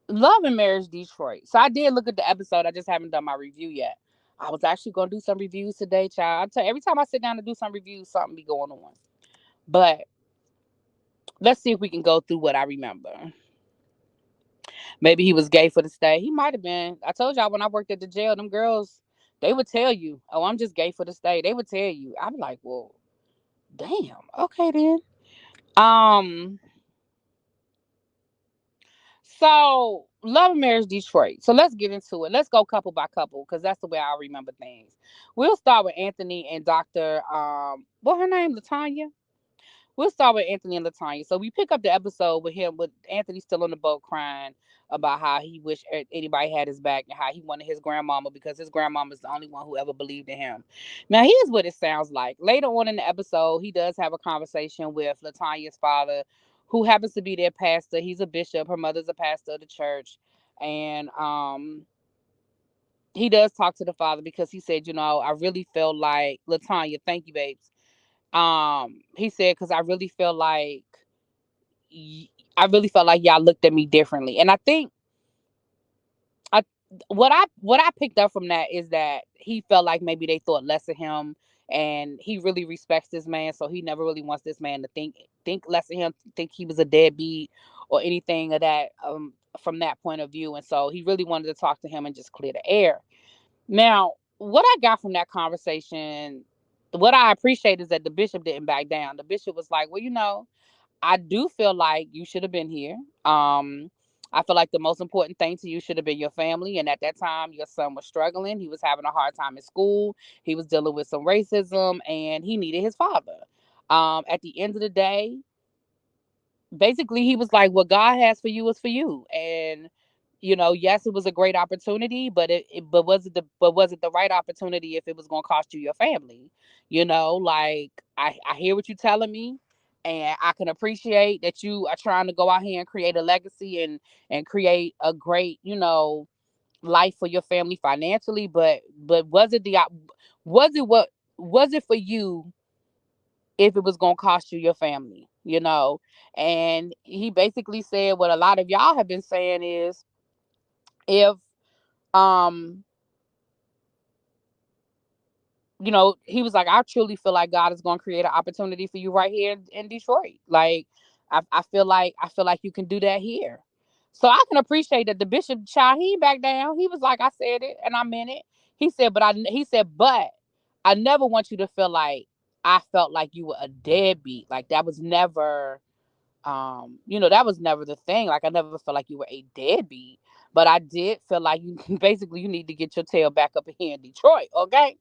Love and Marriage Detroit. So I did look at the episode. I just haven't done my review yet. I was actually gonna do some reviews today, child. I tell you, every time I sit down to do some reviews, something be going on. But let's see if we can go through what I remember. Maybe he was gay for the stay. He might have been. I told y'all when I worked at the jail, them girls, they would tell you, "Oh, I'm just gay for the stay." They would tell you. I'm like, well, damn. Okay then. Um. So, Love and Marriage Detroit. So let's get into it. Let's go couple by couple because that's the way I remember things. We'll start with Anthony and Doctor. What her name? Latanya. We'll start with Anthony and Latanya. So we pick up the episode with him with Anthony still on the boat crying about how he wished anybody had his back and how he wanted his grandmama because his grandmama is the only one who ever believed in him. Now here's what it sounds like. Later on in the episode, he does have a conversation with Latanya's father, who happens to be their pastor. He's a bishop. Her mother's a pastor of the church, and he does talk to the father because he said, I really feel like Latanya. Thank you, babes. He said because I really felt like y'all looked at me differently. And I think I what I picked up from that is that he felt like maybe they thought less of him and he really respects this man, so he never really wants this man to think less of him, think he was a deadbeat or anything of that from that point of view. And so he really wanted to talk to him and just clear the air. Now, what I got from that conversation, what I appreciate is that the bishop didn't back down. The bishop was like, well, I do feel like you should have been here. I feel like the most important thing to you should have been your family. And at that time, your son was struggling. He was having a hard time in school. He was dealing with some racism and he needed his father. At the end of the day, basically he was like, what God has for you is for you. And yes, it was a great opportunity, but was it the right opportunity if it was going to cost you your family? Like I hear what you're telling me, and I can appreciate that you are trying to go out here and create a legacy and create a great life for your family financially, but was it for you if it was going to cost you your family? And he basically said what a lot of y'all have been saying is, if um he was like, I truly feel like God is going to create an opportunity for you right here in Detroit. Like, I feel like you can do that here. So I can appreciate that the bishop child, he back down. He was like, I said it and I meant it. But I never want you to feel like I felt like you were a deadbeat. Like that was never, that was never the thing. Like I never felt like you were a deadbeat, but I did feel like you basically you need to get your tail back up here in Detroit. Okay.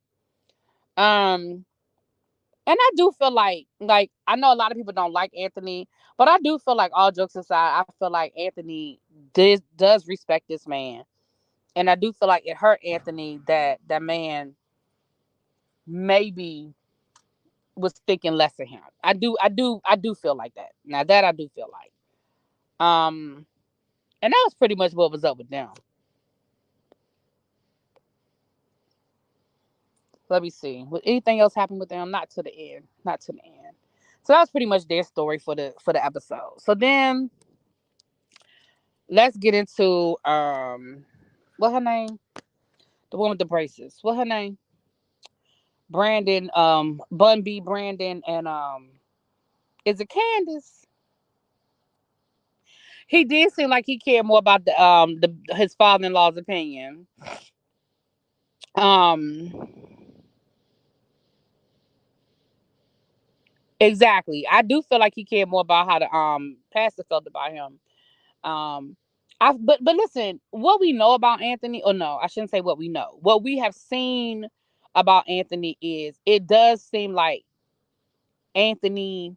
Um, and I do feel like I know a lot of people don't like Anthony, but I do feel like all jokes aside, I feel like Anthony does respect this man, and I do feel like it hurt Anthony that that man maybe was thinking less of him. I do feel like that. Now that I do feel like, and that was pretty much what was up with them. Let me see. Would anything else happen with them? Not to the end. Not to the end. So that was pretty much their story for the episode. So then let's get into what her name? The one with the braces. What her name? Brandon, Bun B Brandon and is it Candace? He did seem like he cared more about the his father in law's opinion. Um exactly. I do feel like he cared more about how the pastor felt about him. Um but listen, what we know about Anthony, or no, I shouldn't say what we know. What we have seen about Anthony is it does seem like Anthony,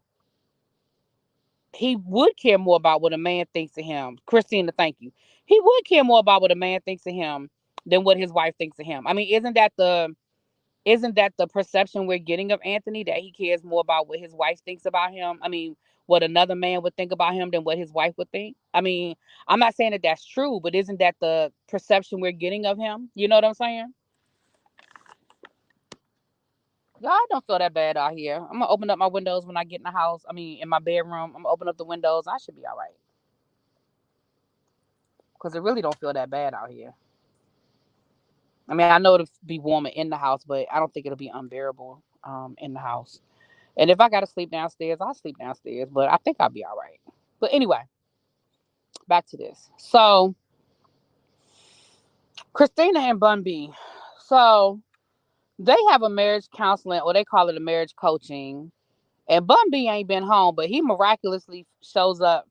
he would care more about what a man thinks of him. Christina, thank you. He would care more about what a man thinks of him than what his wife thinks of him. I mean, isn't that the perception we're getting of Anthony, that he cares more about what his wife thinks about him? I mean, what another man would think about him than what his wife would think? I mean, I'm not saying that that's true, but isn't that the perception we're getting of him? You know what I'm saying? Y'all, I don't feel that bad out here. I'm gonna open up my windows when I get in the house. I mean, in my bedroom, I'm gonna open up the windows. I should be all right because it really don't feel that bad out here. I mean, I know it'll be warmer in the house, but I don't think it'll be unbearable in the house. And if I gotta sleep downstairs, I'll sleep downstairs. But I think I'll be all right. But anyway, back to this. So Christina and Bun B. So they have a marriage counseling, or they call it a marriage coaching. And Bun B ain't been home, but he miraculously shows up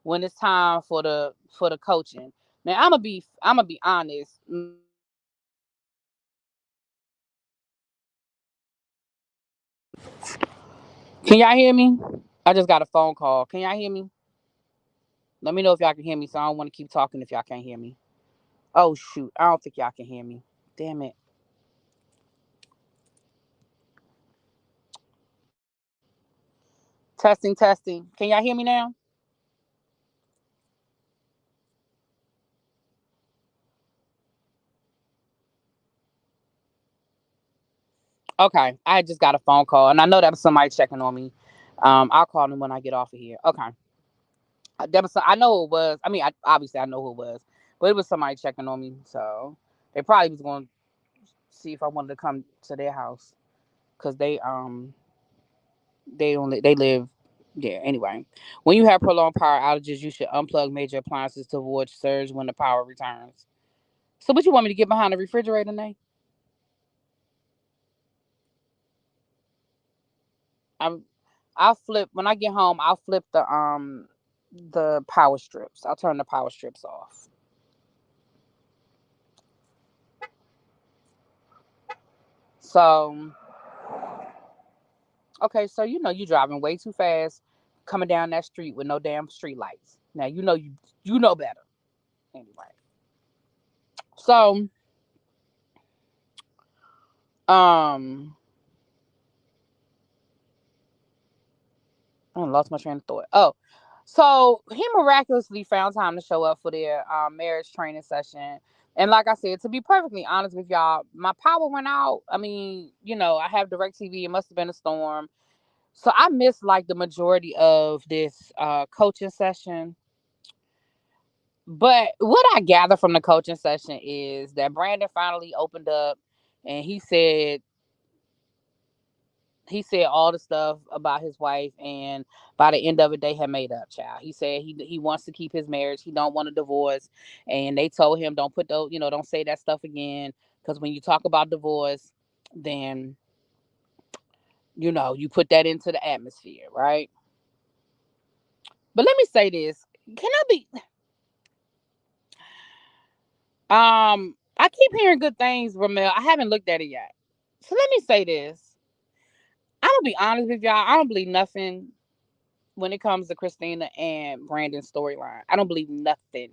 when it's time for the coaching. Now I'm gonna be honest. Can y'all hear me? I just got a phone call. Can y'all hear me? Let me know if y'all can hear me, so I don't want to keep talking if y'all can't hear me. Oh shoot, I don't think y'all can hear me. Damn it. Testing, testing. Can y'all hear me now? Okay, I just got a phone call, and I know that was somebody checking on me. I'll call them when I get off of here. Okay, I know who it was. I mean, obviously I know who it was, but it was somebody checking on me, so they probably was going to see if I wanted to come to their house because they live there anyway. When you have prolonged power outages, you should unplug major appliances to avoid surge when the power returns. So, what you want me to get behind the refrigerator, Nate? I'm I'll flip when I get home. I'll flip the power strips. I'll turn the power strips off. So okay, so you driving way too fast, coming down that street with no damn street lights. Now you know better anyway. So um I lost my train of thought. Oh, so he miraculously found time to show up for their marriage training session. And like I said, to be perfectly honest with y'all, my power went out. I mean, I have direct TV. It must have been a storm. So I missed like the majority of this coaching session. But what I gather from the coaching session is that Brandon finally opened up and he said he said all the stuff about his wife, and by the end of it, they had made up. Child, he said he wants to keep his marriage. He don't want a divorce, and they told him don't put those, don't say that stuff again, because when you talk about divorce, then you put that into the atmosphere, right? But let me say this: can I be? I keep hearing good things, Ramel. I haven't looked at it yet, so let me say this: I'm gonna be honest with y'all. I don't believe nothing when it comes to Christina and Brandon's storyline. I don't believe nothing.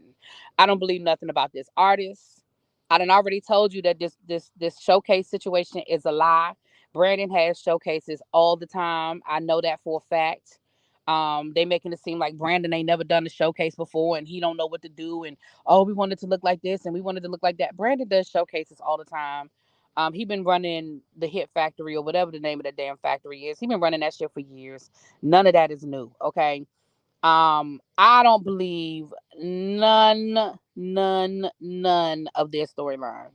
I don't believe nothing about this artist. I done already told you that this showcase situation is a lie. Brandon has showcases all the time. I know that for a fact. They making it seem like Brandon ain't never done a showcase before and he don't know what to do, and oh, we wanted to look like this and we wanted to look like that. Brandon does showcases all the time. He been running the Hit Factory or whatever the name of that damn factory is. He been running that shit for years. None of that is new. Okay. I don't believe none of their storyline.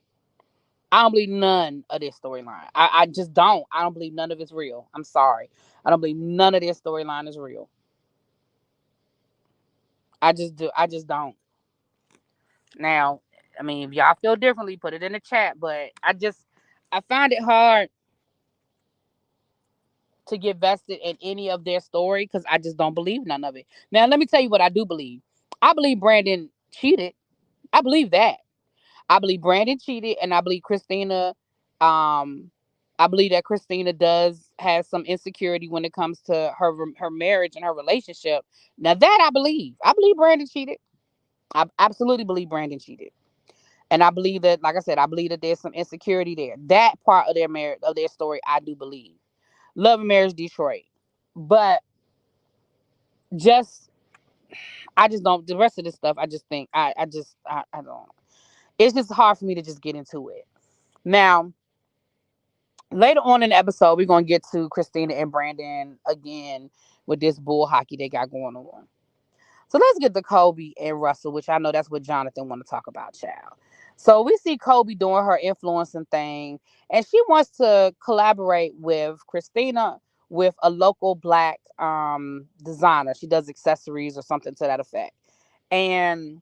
I don't believe none of their storyline. I just don't. I don't believe none of it's real. I'm sorry. I don't believe none of their storyline is real. I just do. I just don't. Now, I mean, if y'all feel differently, put it in the chat. But I find it hard to get vested in any of their story because I just don't believe none of it. Now, let me tell you what I do believe. I believe Brandon cheated. I believe that. I believe Brandon cheated, and I believe Christina. Um, I believe that Christina does have some insecurity when it comes to her marriage and her relationship. Now that I believe. I believe Brandon cheated. I absolutely believe Brandon cheated. And I believe that, like I said, I believe that there's some insecurity there. That part of their marriage, of their story, I do believe. Love and Marriage Detroit. But just I just don't, the rest of this stuff I just think I don't, it's just hard for me to just get into it. Now, later on in the episode, we're gonna get to Christina and Brandon again with this bull hockey they got going on. So let's get to Kobe and Russell, which I know that's what Jonathan want to talk about, child. So we see Kobe doing her influencing thing, and she wants to collaborate with Christina with a local black designer. She does accessories or something to that effect. And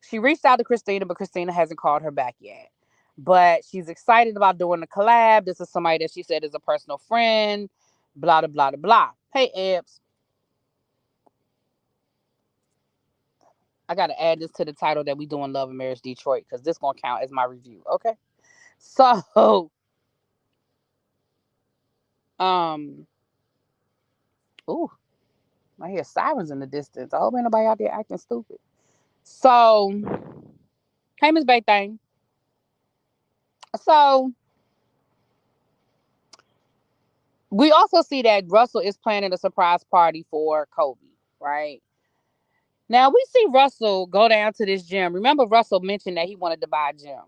she reached out to Christina, but Christina hasn't called her back yet. But she's excited about doing the collab. This is somebody that she said is a personal friend. Blah blah blah blah. Hey Ebs, I gotta add this to the title that we doing Love and Marriage Detroit because this gonna count as my review. Okay. So um ooh, I hear sirens in the distance. I hope ain't nobody out there acting stupid. So hey Miss Bay Thing. So we also see that Russell is planning a surprise party for Kobe, right? Now we see Russell go down to this gym. Remember, Russell mentioned that he wanted to buy a gym.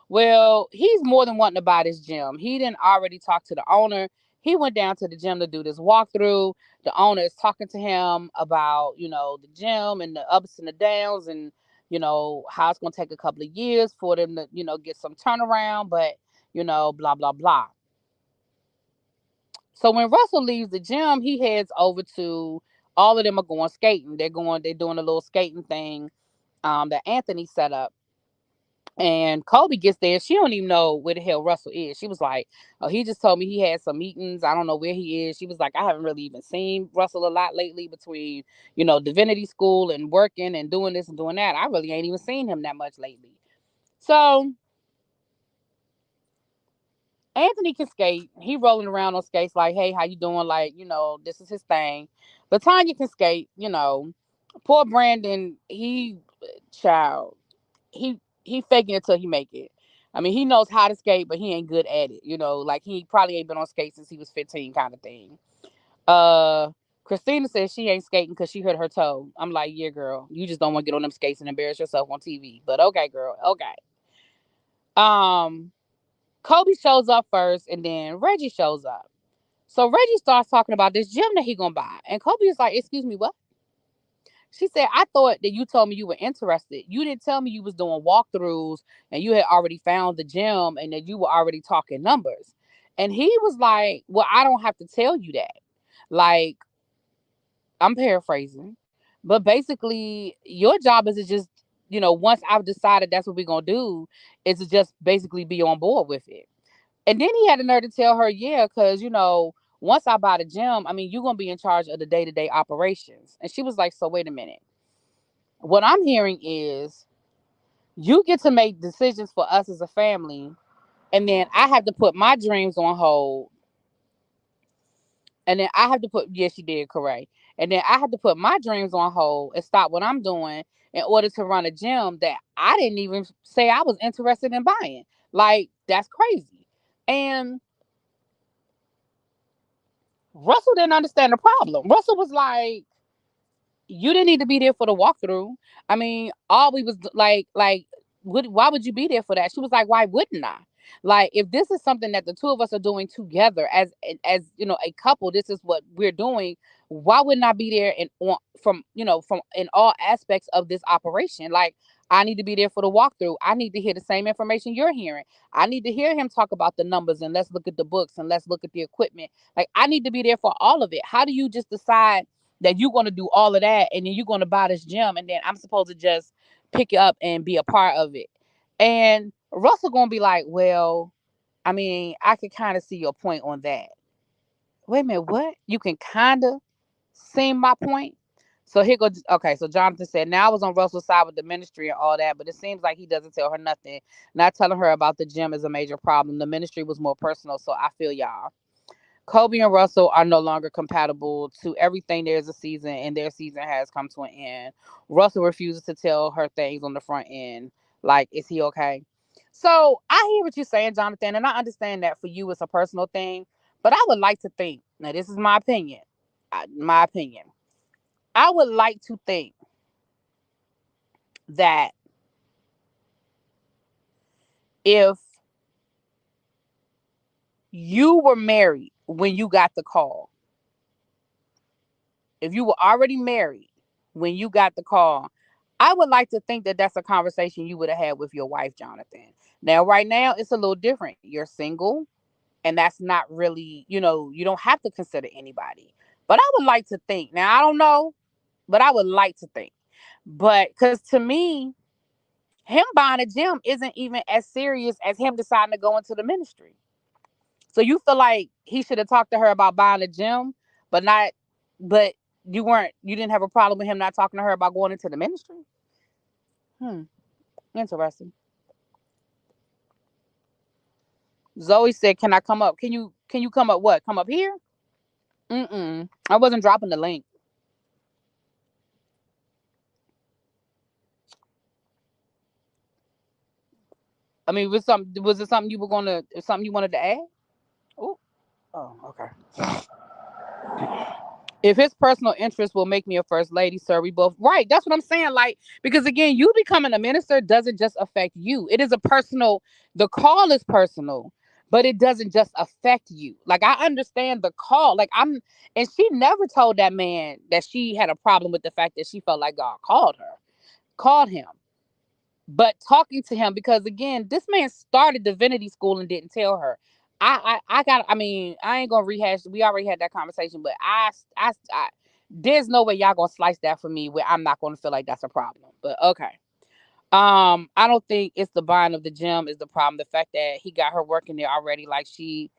Well, he's more than wanting to buy this gym. He didn't already talk to the owner. He went down to the gym to do this walkthrough. The owner is talking to him about, the gym and the ups and the downs and, how it's going to take a couple of years for them to, get some turnaround, but, blah, blah, blah. So when Russell leaves the gym, he heads over to all of them are going skating. They're doing a little skating thing that Anthony set up. And Kobe gets there. She don't even know where the hell Russell is. She was like, "Oh, he just told me he had some meetings. I don't know where he is." She was like, "I haven't really even seen Russell a lot lately between, divinity school and working and doing this and doing that. I really ain't even seen him that much lately." So Anthony can skate. He rolling around on skates like, "Hey, how you doing?" Like, this is his thing. But Tanya can skate. Poor Brandon. Child. He faking it till he make it. I mean, he knows how to skate, but he ain't good at it. Like he probably ain't been on skates since he was 15, kind of thing. Uh, Christina says she ain't skating because she hurt her toe. I'm like, yeah, girl, you just don't want to get on them skates and embarrass yourself on TV. But okay, girl, okay. Um, Kobe shows up first, and then Reggie shows up. So Reggie starts talking about this gym that he gonna buy, and Kobe is like, "Excuse me, what?" She said, "I thought that you told me you were interested. You didn't tell me you was doing walkthroughs and you had already found the gym and that you were already talking numbers." And he was like, well, I don't have to tell you that. Like, I'm paraphrasing, but basically, your job is to just, once I've decided that's what we're going to do, is to just basically be on board with it. And then he had the nerve to tell her, yeah, because, once I buy the gym, I mean, you're going to be in charge of the day to day operations. And she was like, so wait a minute. What I'm hearing is you get to make decisions for us as a family, and then I have to put my dreams on hold. And then I have to put, yes, she did, correct. And then I have to put my dreams on hold and stop what I'm doing in order to run a gym that I didn't even say I was interested in buying. Like, that's crazy. And Russell didn't understand the problem. Russell was like, you didn't need to be there for the walkthrough. I mean, all we was why would you be there for that? She was like, why wouldn't I? Like, if this is something that the two of us are doing together as a couple, this is what we're doing. Why wouldn't I be there and from in all aspects of this operation? Like, I need to be there for the walkthrough. I need to hear the same information you're hearing. I need to hear him talk about the numbers, and let's look at the books, and let's look at the equipment. Like, I need to be there for all of it. How do you just decide that you're going to do all of that, and then you're going to buy this gym, and then I'm supposed to just pick it up and be a part of it? And Russell going to be like, well, I mean, I can kind of see your point on that. Wait a minute, what? You can kind of see my point? So here goes. Okay, so Jonathan said, now I was on Russell's side with the ministry and all that, but it seems like he doesn't tell her nothing. Not telling her about the gym is a major problem. The ministry was more personal, so I feel y'all. Kobe and Russell are no longer compatible. To everything, there's a season, and their season has come to an end. Russell refuses to tell her things on the front end. Like, is he okay? So I hear what you're saying, Jonathan, and I understand that for you it's a personal thing. But I would like to think, now this is my opinion. My opinion. I would like to think that if you were married when you got the call, if you were already married when you got the call, I would like to think that that's a conversation you would have had with your wife, Jonathan. Now, right now, it's a little different. You're single, and that's not really, you don't have to consider anybody. But I would like to think. Now, I don't know, but I would like to think. But because to me, him buying a gym isn't even as serious as him deciding to go into the ministry. So you feel like he should have talked to her about buying a gym, but not, but you didn't have a problem with him not talking to her about going into the ministry? Hmm. Interesting. Zoe said, "Can I come up? Can you come up? What? Come up here? Mm-mm. I wasn't dropping the link. I mean, was it something you were gonna something you wanted to add? Oh, oh, okay. If his personal interest will make me a first lady, sir, we both right. That's what I'm saying. Like, because again, you becoming a minister doesn't just affect you. It is a personal. The call is personal, but it doesn't just affect you. Like, I understand the call. Like, and she never told that man that she had a problem with the fact that she felt like God called him. But talking to him, because again, this man started divinity school and didn't tell her. I mean, I ain't gonna rehash. We already had that conversation, but there's no way y'all gonna slice that for me where I'm not gonna feel like that's a problem. But okay. I don't think it's the buying of the gym is the problem. The fact that he got her working there already, like she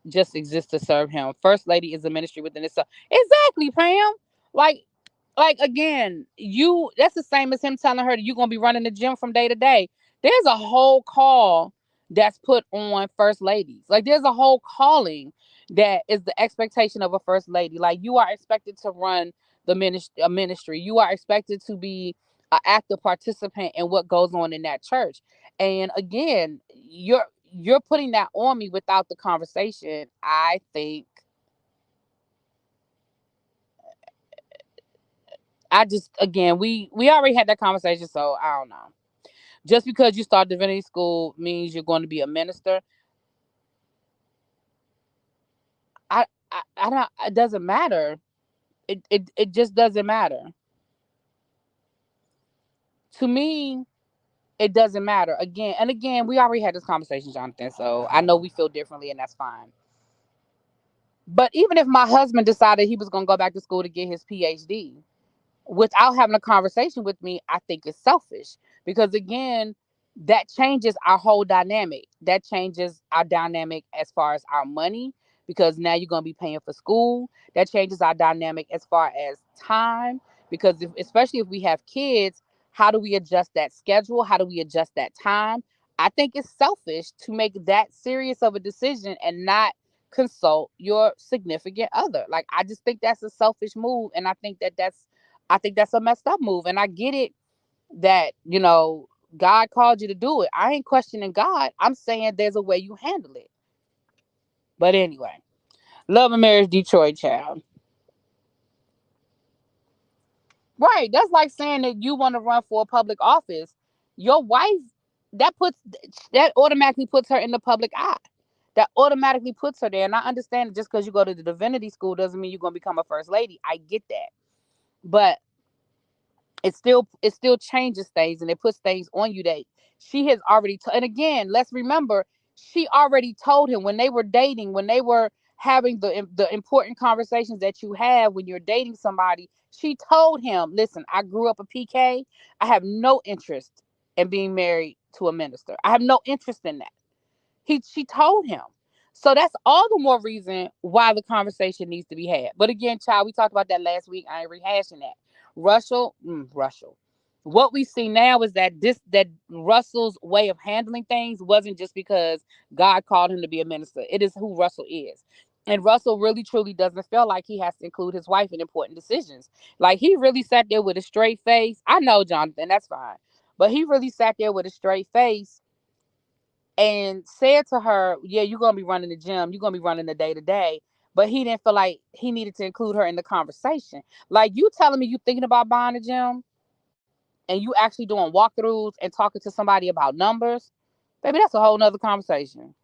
just exists to serve him. First lady is a ministry within itself. Exactly, Pam. Like, again, that's the same as him telling her that you're gonna be running the gym from day to day. There's a whole call that's put on first ladies. Like, there's a whole calling that is the expectation of a first lady. Like, you are expected to run a ministry. You are expected to be an active participant in what goes on in that church. And again, you're putting that on me without the conversation. I think I just again we already had that conversation, so I don't know. Just because you start divinity school means you're going to be a minister. I don't. It doesn't matter. It just doesn't matter to me. It doesn't matter. Again and again, we already had this conversation, Jonathan. So I know we feel differently, and that's fine. But even if my husband decided he was going to go back to school to get his PhD, without having a conversation with me, I think it's selfish because again, that changes our whole dynamic. That changes our dynamic as far as our money because now you're going to be paying for school. That changes our dynamic as far as time because especially if we have kids, how do we adjust that schedule? How do we adjust that time? I think it's selfish to make that serious of a decision and not consult your significant other. Like I just think that's a selfish move and I think that's a messed up move. And I get it that, God called you to do it. I ain't questioning God. I'm saying there's a way you handle it. But anyway, love and marriage, Detroit child. Right. That's like saying that you want to run for a public office. Your wife, that puts that automatically puts her in the public eye. That automatically puts her there. And I understand that just because you go to the divinity school doesn't mean you're gonna become a first lady. I get that. But it still changes things and it puts things on you that she has already and again, let's remember, she already told him when they were dating, when they were having the important conversations that you have when you're dating somebody. She told him, listen, I grew up a PK. I have no interest in being married to a minister. I have no interest in that. She told him. So that's all the more reason why the conversation needs to be had. But again, child, we talked about that last week. I ain't rehashing that. Russell. What we see now is that Russell's way of handling things wasn't just because God called him to be a minister. It is who Russell is. And Russell really truly doesn't feel like he has to include his wife in important decisions. Like he really sat there with a straight face. I know, Jonathan, that's fine. But he really sat there with a straight face and said to her, yeah, you're going to be running the gym. You're going to be running the day to day. But he didn't feel like he needed to include her in the conversation. Like you telling me you thinking about buying a gym and you actually doing walkthroughs and talking to somebody about numbers, baby, that's a whole nother conversation.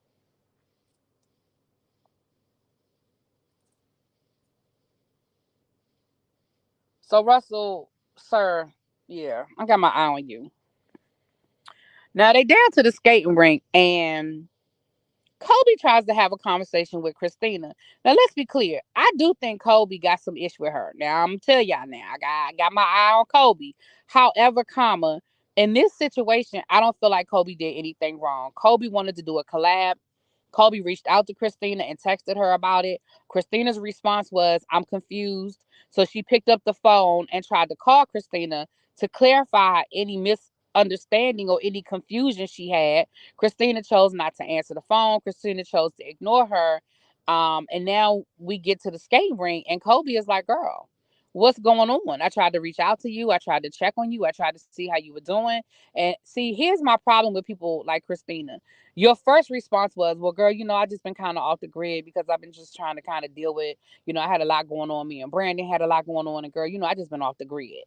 So Russell, sir, yeah, I got my eye on you. Now they down to the skating rink and Kobe tries to have a conversation with Christina. Now let's be clear. I do think Kobe got some ish with her. Now I'm gonna tell y'all now. I got my eye on Kobe. However, in this situation, I don't feel like Kobe did anything wrong. Kobe wanted to do a collab. Kobe reached out to Christina and texted her about it. Christina's response was, I'm confused. So she picked up the phone and tried to call Christina to clarify any misunderstanding or any confusion she had. Christina chose not to answer the phone. Christina chose to ignore her. And now we get to the skating ring, and Kobe is like, girl, what's going on? I tried to reach out to you. I tried to check on you. I tried to see how you were doing. And see, here's my problem with people like Christina. Your first response was, well, girl, I just been kind of off the grid because I've been just trying to kind of deal with, I had a lot going on. Me and Brandon had a lot going on. And girl, I just been off the grid.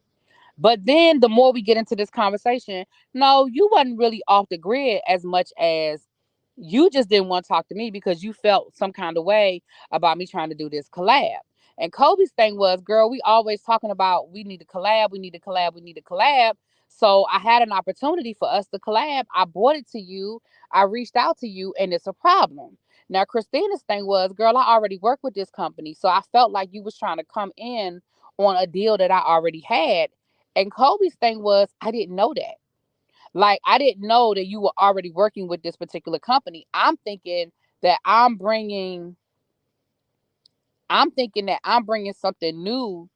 But then the more we get into this conversation, no, you wasn't really off the grid as much as you just didn't want to talk to me because you felt some kind of way about me trying to do this collab. And Kobe's thing was, girl, we always talking about we need to collab, we need to collab, we need to collab. So I had an opportunity for us to collab. I brought it to you. I reached out to you, and it's a problem. Now, Christina's thing was, girl, I already work with this company. So I felt like you was trying to come in on a deal that I already had. And Kobe's thing was, I didn't know that. Like, I didn't know that you were already working with this particular company. That I'm thinking that I'm bringing something new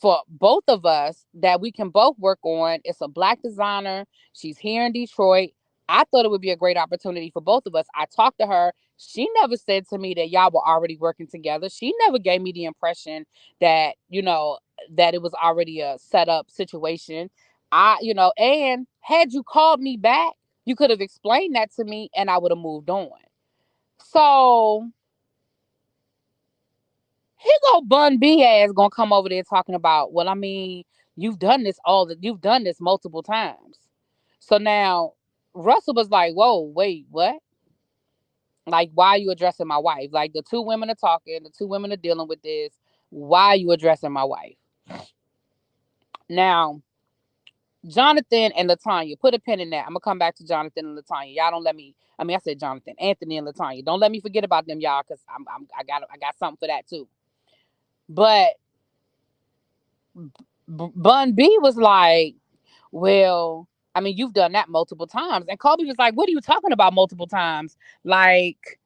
for both of us that we can both work on. It's a black designer. She's here in Detroit. I thought it would be a great opportunity for both of us. I talked to her. She never said to me that y'all were already working together. She never gave me the impression that, that it was already a set up situation. And had you called me back, you could have explained that to me and I would have moved on. So he go Bun B ass gonna come over there talking about, well, I mean, you've done this multiple times. So now Russell was like, whoa, wait, what? Like, why are you addressing my wife? Like, the two women are talking, the two women are dealing with this. Why are you addressing my wife? Now, Jonathan and Latanya. Put a pin in that. I'm gonna come back to Jonathan and Latanya. Y'all don't let me. I mean, I said Jonathan, Anthony, and Latanya. Don't let me forget about them, y'all, because I got something for that too. But Bun B was like, well, I mean, you've done that multiple times, and Kobe was like, what are you talking about multiple times? Like,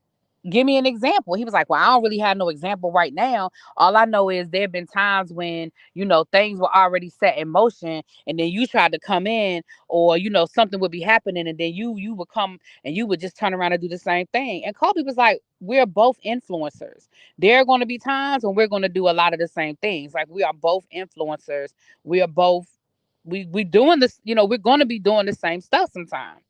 give me an example. He was like, well, I don't really have no example right now. All I know is there have been times when, things were already set in motion and then you tried to come in, or, something would be happening and then you would come and you would just turn around and do the same thing. And Kobe was like, we're both influencers. There are going to be times when we're going to do a lot of the same things. Like, we are both influencers. We are both, we doing this, we're going to be doing the same stuff sometimes.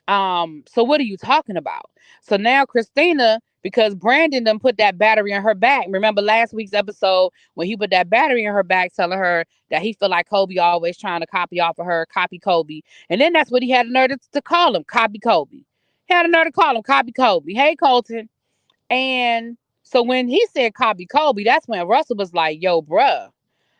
So what are you talking about? So now Christina, because Brandon done put that battery in her back. Remember last week's episode when he put that battery in her back, telling her that he feel like Kobe always trying to copy off of her, copy Kobe. And then that's what he had the nerve to call him, copy Kobe. He had the nerve to call him copy Kobe. Hey, Colton. And so when he said copy Kobe, that's when Russell was like, yo, bruh.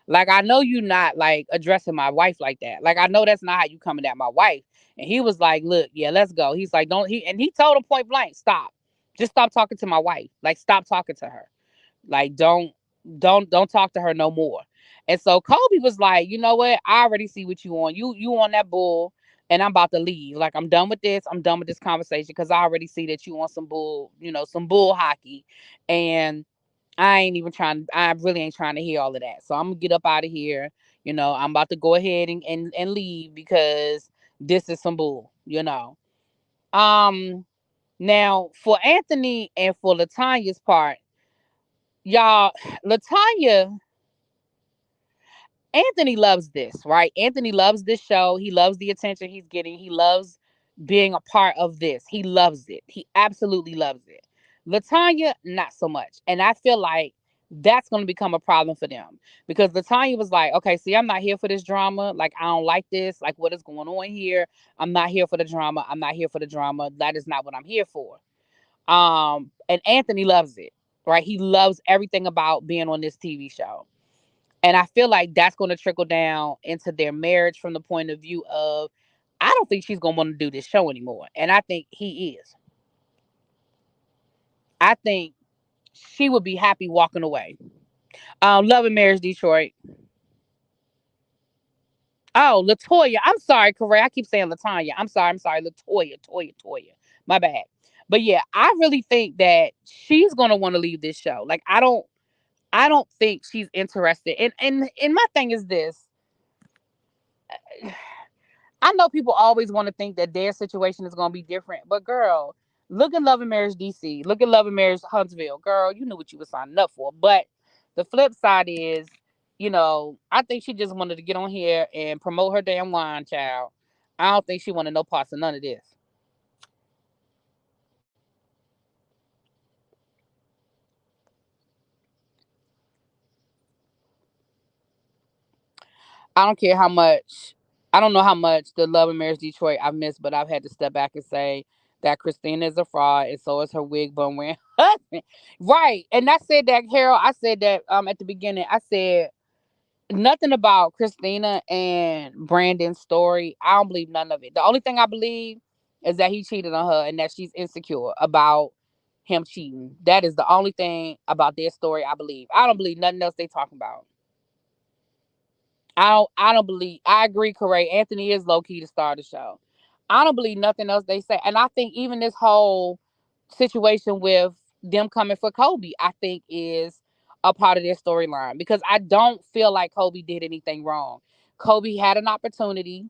Like, I know you not like addressing my wife like that. Like, I know that's not how you coming at my wife. And he was like, look, yeah, let's go. He's like, don't he and he told him point blank, stop. Just stop talking to my wife. Like, stop talking to her. Like, don't talk to her no more. And so Kobe was like, you know what? I already see what you on. You on that bull, and I'm about to leave. Like, I'm done with this. I'm done with this conversation because I already see that you want some bull, some bull hockey. And I ain't even trying. I really ain't trying to hear all of that. So I'm gonna get up out of here. I'm about to go ahead and leave because this is some bull. Um, Now for Anthony and for Latanya's part, y'all, Latanya Anthony loves this, right? Anthony loves this show. He loves the attention he's getting. He loves being a part of this. He loves it. He absolutely loves it. Latanya, not so much. And I feel like that's going to become a problem for them because Latanya was like, okay, see, I'm not here for this drama. Like, I don't like this. Like, what is going on here? I'm not here for the drama. I'm not here for the drama. That is not what I'm here for. And Anthony loves it, right? He loves everything about being on this TV show. And I feel like that's going to trickle down into their marriage from the point of view of, I don't think she's going to want to do this show anymore. And I think he is. I think she would be happy walking away. Love and Marriage Detroit. Oh, Latoya. I'm sorry, correct. I keep saying Latanya. I'm sorry. Toya. My bad. But yeah, I really think that she's going to want to leave this show. Like, I don't think she's interested. And my thing is this. I know people always want to think that their situation is going to be different, but girl, look at Love and Marriage DC. Look at Love and Marriage Huntsville. Girl, you knew what you were signing up for. But the flip side is, I think she just wanted to get on here and promote her damn wine, child. I don't think she wanted no parts of none of this. I don't care how much. I don't know how much the Love and Marriage Detroit I've missed, but I've had to step back and say that Christina is a fraud, and so is her wig bun wearing husband. Right, and I said that, Carol. I said that at the beginning. I said nothing about Christina and Brandon's story. I don't believe none of it. The only thing I believe is that he cheated on her and that she's insecure about him cheating. That is the only thing about their story I believe. I don't believe nothing else they talking about. I don't believe. I agree, Corey. Anthony is low key to star of the show. I don't believe nothing else they say. And I think even this whole situation with them coming for Kobe, I think is a part of their storyline because I don't feel like Kobe did anything wrong. Kobe had an opportunity.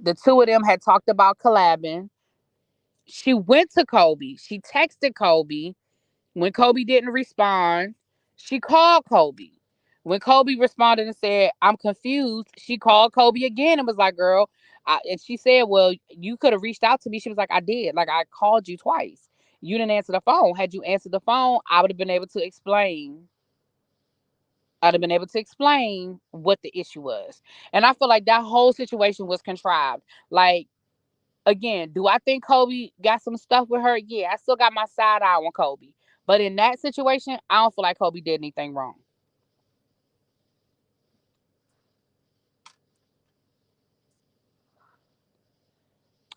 The two of them had talked about collabing. She went to Kobe. She texted Kobe. When Kobe didn't respond, she called Kobe. When Kobe responded and said, I'm confused, she called Kobe again and was like, girl, and she said, well, you could have reached out to me. She was like, I did. Like, I called you twice. You didn't answer the phone. Had you answered the phone, I would have been able to explain. I'd have been able to explain what the issue was. And I feel like that whole situation was contrived. Like, again, do I think Kobe got some stuff with her? Yeah, I still got my side eye on Kobe. But in that situation, I don't feel like Kobe did anything wrong.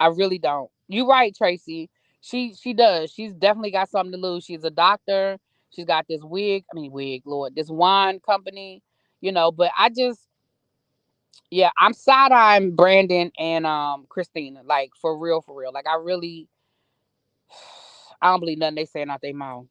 I really don't. You right, Tracy. She does. She's definitely got something to lose. She's a doctor. She's got this wig, Lord, this wine company, but I just, yeah, I'm side eyeing Brandon and Christina, like for real, for real. Like I really, I don't believe nothing they saying out their mouth.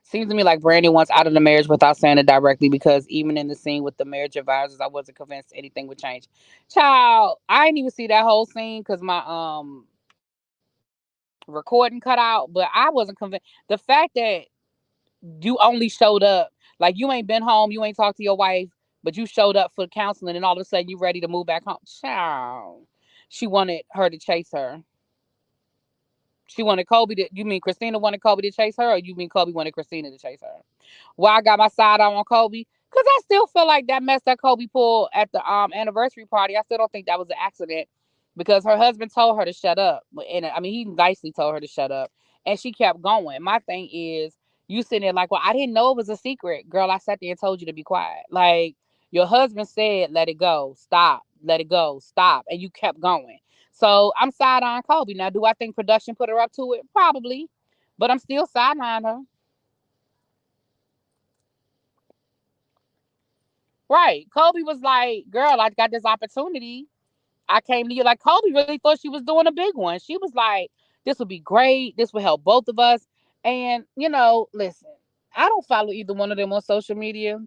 Seems to me like Brandon wants out of the marriage without saying it directly, because even in the scene with the marriage advisors, I wasn't convinced anything would change. Child, I didn't even see that whole scene because my recording cut out, but I wasn't convinced. The fact that you only showed up, like you ain't been home, you ain't talked to your wife, but you showed up for counseling, and all of a sudden you ready to move back home. Child, she wanted her to chase her. She wanted Kobe to. You mean Christina wanted Kobe to chase her, or you mean Kobe wanted Christina to chase her? Why I got my side on Kobe? Because I still feel like that mess that Kobe pulled at the anniversary party, I still don't think that was an accident, because her husband told her to shut up. And I mean, he nicely told her to shut up, and she kept going. My thing is, you sitting there like, well, I didn't know it was a secret, girl. I sat there and told you to be quiet. Like your husband said, let it go, stop, let it go, stop, and you kept going. So I'm side on Kobe. Now, do I think production put her up to it? Probably, but I'm still side on her. Right. Kobe was like, girl, I got this opportunity. I came to you. Like, Kobe really thought she was doing a big one. She was like, this would be great. This would help both of us. And, listen, I don't follow either one of them on social media.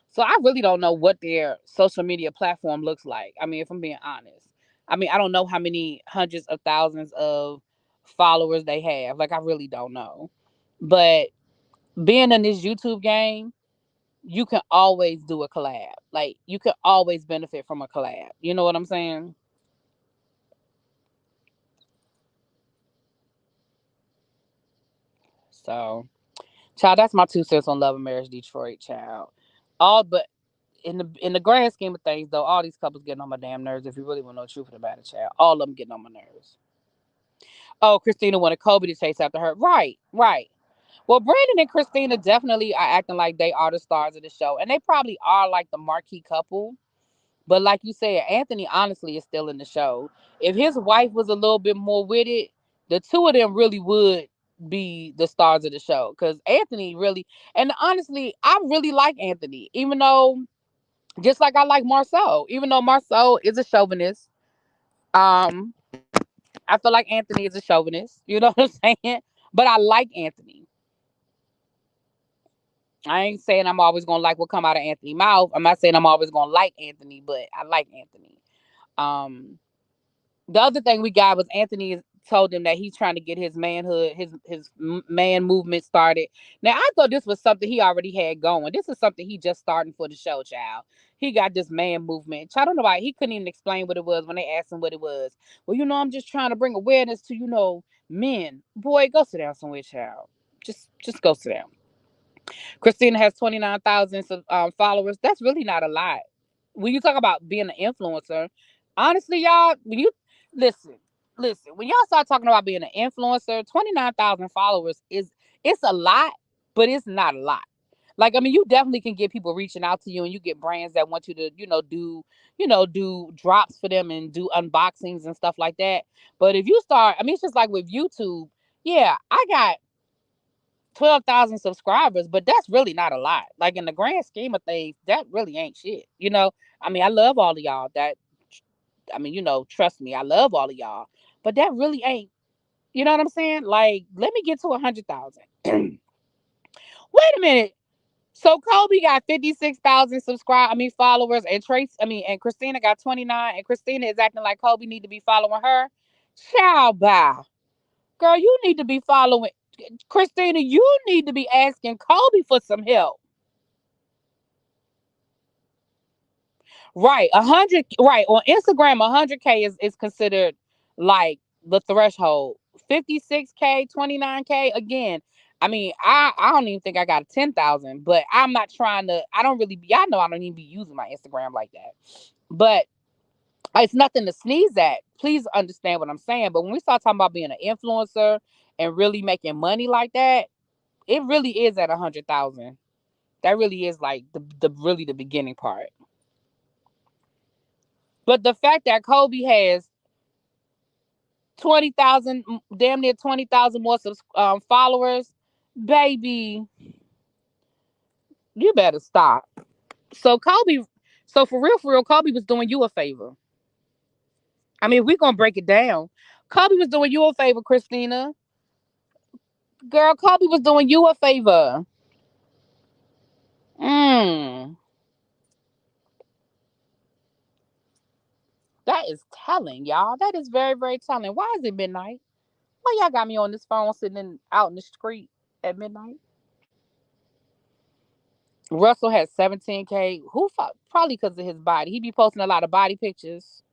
So I really don't know what their social media platform looks like. I mean, if I'm being honest, I mean, I don't know how many hundreds of thousands of followers they have. Like, I really don't know. But being in this YouTube game, you can always do a collab. Like you can always benefit from a collab. You know what I'm saying? So, child, that's my 2 cents on Love and Marriage Detroit, child. All but in the grand scheme of things, though, all these couples getting on my damn nerves. If you really want to know the truth of the matter, child, all of them getting on my nerves. Oh, Christina wanted Kobe to chase after her. Right, right. Well, Brandon and Christina definitely are acting like they are the stars of the show, and they probably are like the marquee couple. But like you said, Anthony honestly is still in the show. If his wife was a little bit more with it, the two of them really would be the stars of the show. Because Anthony really, and honestly, I really like Anthony, even though, just like I like Marceau, even though Marceau is a chauvinist. Um, I feel like Anthony is a chauvinist. You know what I'm saying? But I like Anthony. I ain't saying I'm always gonna like what come out of Anthony's mouth. I'm not saying I'm always gonna like Anthony, but I like Anthony. Um, the other thing we got was Anthony told him that he's trying to get his manhood, his man movement started. Now I thought this was something he already had going. This is something he just starting for the show, child. He got this man movement. I don't know why he couldn't even explain what it was when they asked him what it was. Well, I'm just trying to bring awareness to men. Boy, go sit down somewhere, child. Just go sit down. Christina has 29,000 followers. That's really not a lot. When you talk about being an influencer, honestly, y'all, when you listen, when y'all start talking about being an influencer, 29,000 followers it's a lot, but it's not a lot. Like, I mean, you definitely can get people reaching out to you, and you get brands that want you to, do drops for them and do unboxings and stuff like that. But if you start, I mean, it's just like with YouTube. Yeah, I got 12,000 subscribers, but that's really not a lot. Like in the grand scheme of things, that really ain't shit. I mean, I love all of y'all. I mean, trust me, I love all of y'all. But that really ain't. You know what I'm saying? Like, let me get to 100,000. Wait a minute. So Kobe got 56,000 followers, and and Christina got 29, and Christina is acting like Kobe need to be following her. Ciao, bye, girl. You need to be following Christina. You need to be asking Kobe for some help. Right, 100. Right, on Instagram, 100K is considered like the threshold. 56K, 29K. Again, I mean, I don't even think I got 10,000, but I'm not trying to. I don't really. Y'all know I don't even be using my Instagram like that, but it's nothing to sneeze at. Please understand what I'm saying. But when we start talking about being an influencer and really making money like that, it really is at 100,000. That really is like the beginning part. But the fact that Kobe has 20,000, damn near 20,000 more followers, baby, you better stop. So Kobe, so for real, Kobe was doing you a favor. I mean, if we're gonna break it down, Kobe was doing you a favor, Christina. Girl, Kobe was doing you a favor. Mm, that is telling, y'all. That is very, very telling. Why is it midnight? Why y'all got me on this phone sitting out in the street at midnight? Russell has 17K. Probably because of his body. He be posting a lot of body pictures.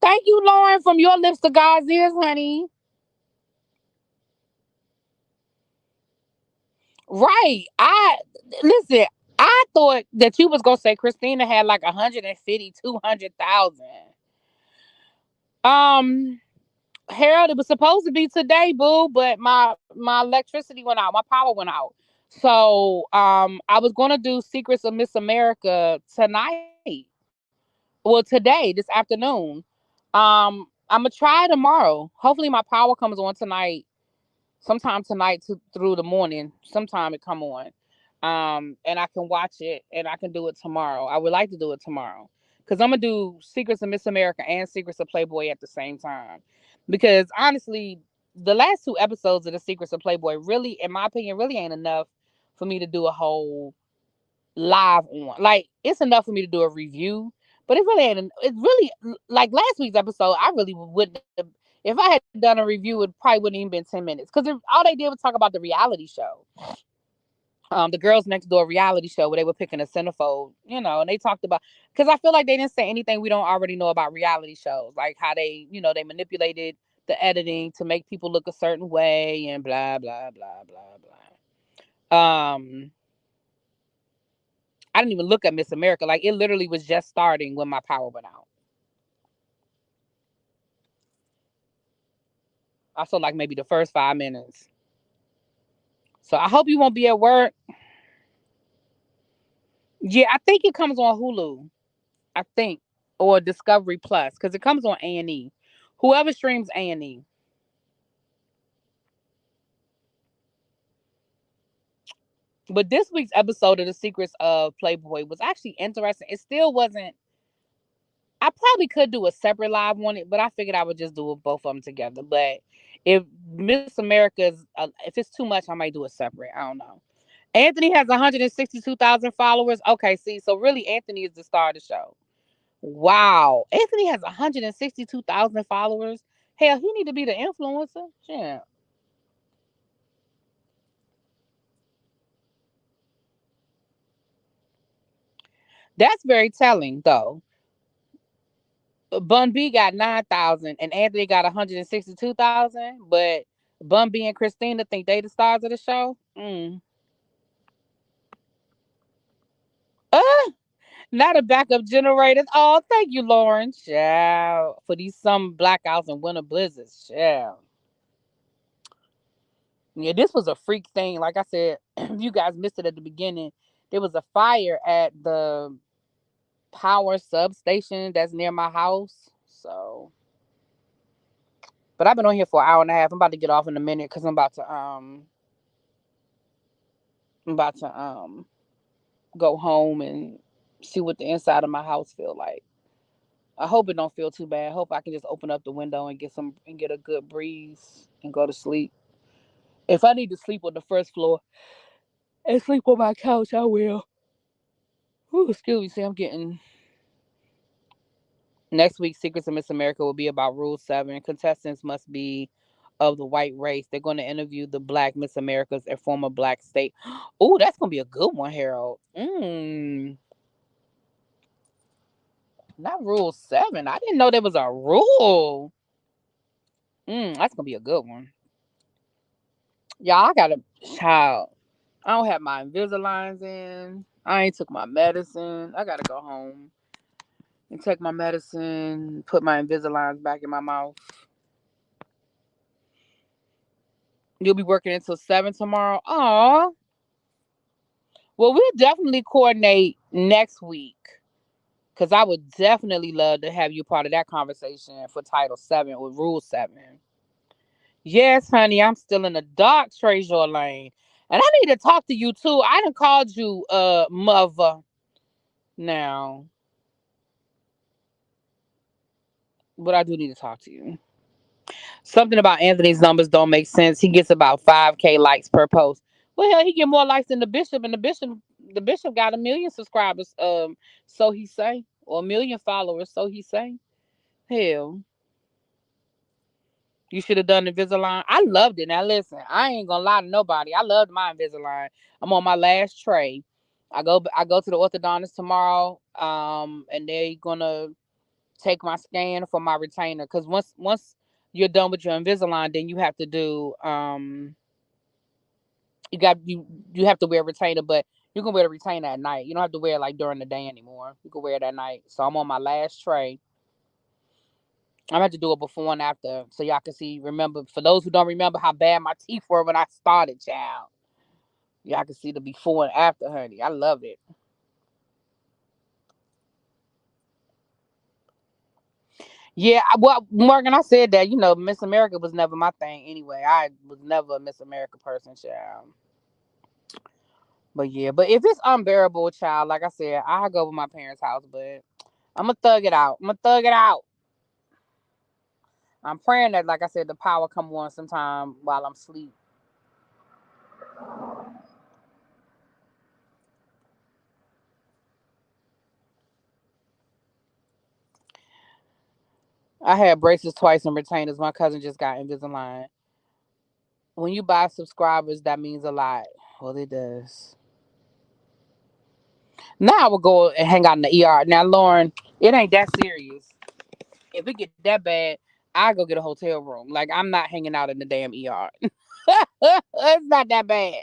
Thank you, Lauren, from your lips to God's ears, honey. Right. Listen. I thought that you was gonna say Christina had like 150, 200,000. Um, Harold, it was supposed to be today, boo, but my electricity went out, my power went out. So I was gonna do Secrets of Miss America tonight. Well, today, this afternoon. I'm gonna try tomorrow. Hopefully my power comes on tonight, sometime tonight through the morning. Sometime it come on. And I can watch it and I can do it tomorrow. I would like to do it tomorrow. Because I'm gonna do Secrets of Miss America and Secrets of Playboy at the same time. Because honestly, the last two episodes of the Secrets of Playboy really, in my opinion, really ain't enough for me to do a whole live on. Like, it's enough for me to do a review, but it really ain't. It's really like last week's episode. I really wouldn't have. If I had done a review, it probably wouldn't even been 10 minutes because all they did was talk about the reality show. The Girls Next Door reality show where they were picking a centerfold, and they talked about, because I feel like they didn't say anything we don't already know about reality shows, like how they, they manipulated the editing to make people look a certain way and blah blah blah blah blah. I didn't even look at Miss America. Like, it literally was just starting when my power went out. I saw like maybe the first 5 minutes. So I hope you won't be at work. Yeah, I think it comes on Hulu. I think, or Discovery Plus, because it comes on A&E. Whoever streams A&E. But this week's episode of The Secrets of Playboy was actually interesting. It still wasn't. I probably could do a separate live on it, but I figured I would just do both of them together. But if Miss America's, if it's too much, I might do it separate. I don't know. Anthony has 162,000 followers. Okay, see, so really, Anthony is the star of the show. Wow, Anthony has 162,000 followers. Hell, he need to be the influencer. Yeah, that's very telling, though. Bun B got 9,000 and Anthony got 162,000, but Bun B and Christina think they the stars of the show. Uh, Not a backup generator. Oh, thank you, Lauren. Ciao. For these some blackouts and winter blizzards. Ciao. Yeah, this was a freak thing. Like I said, you guys missed it at the beginning. There was a fire at the power substation that's near my house. So, but I've been on here for an hour and a half. I'm about to get off in a minute because I'm about to go home and see what the inside of my house feel like. I hope it don't feel too bad. I hope I can just open up the window and get a good breeze and go to sleep. If I need to sleep on the first floor and sleep on my couch, I will. Ooh, excuse me. See, I'm getting next week's Secrets of Miss America will be about Rule 7. Contestants must be of the white race. They're going to interview the black Miss Americas and former black state. Oh, that's going to be a good one, Harold. Not Rule 7. I didn't know there was a rule. That's going to be a good one. Y'all, I got a child. I don't have my Invisaligns in. I ain't took my medicine. I got to go home and take my medicine, put my Invisaligns back in my mouth. You'll be working until 7 tomorrow. Aw. Well, we'll definitely coordinate next week because I would definitely love to have you part of that conversation for Title 7 with Rule 7. Yes, honey, I'm still in the dark treasure lane. And I need to talk to you too. I done called you mother now, but I do need to talk to you. Something about Anthony's numbers don't make sense. He gets about 5K likes per post. Well, hell, he get more likes than the bishop, and the bishop got 1 million subscribers. So he say, or 1 million followers. So he say, hell, you should have done Invisalign. I loved it. Now listen, I ain't gonna lie to nobody. I loved my Invisalign. I'm on my last tray. I go to the orthodontist tomorrow. And they're gonna take my scan for my retainer. Cause once you're done with your Invisalign, then you have to do you have to wear a retainer, but you can wear the retainer at night. You don't have to wear it like during the day anymore. You can wear it at night. So I'm on my last tray. I'm gonna have to do it before and after so y'all can see. Remember, for those who don't remember how bad my teeth were when I started, child. Y'all can see the before and after, honey. I love it. Yeah, well, Morgan, I said that, Miss America was never my thing anyway. I was never a Miss America person, child. But yeah, but if it's unbearable, child, like I said, I go to my parents' house, but I'm gonna thug it out. I'm gonna thug it out. I'm praying that, like I said, the power come on sometime while I'm asleep. I had braces twice and retainers. My cousin just got Invisalign. When you buy subscribers, that means a lot. Well, it does. Now I will go and hang out in the ER. Now, Lauren, it ain't that serious. If it get that bad, I go get a hotel room. Like I'm not hanging out in the damn ER. It's not that bad.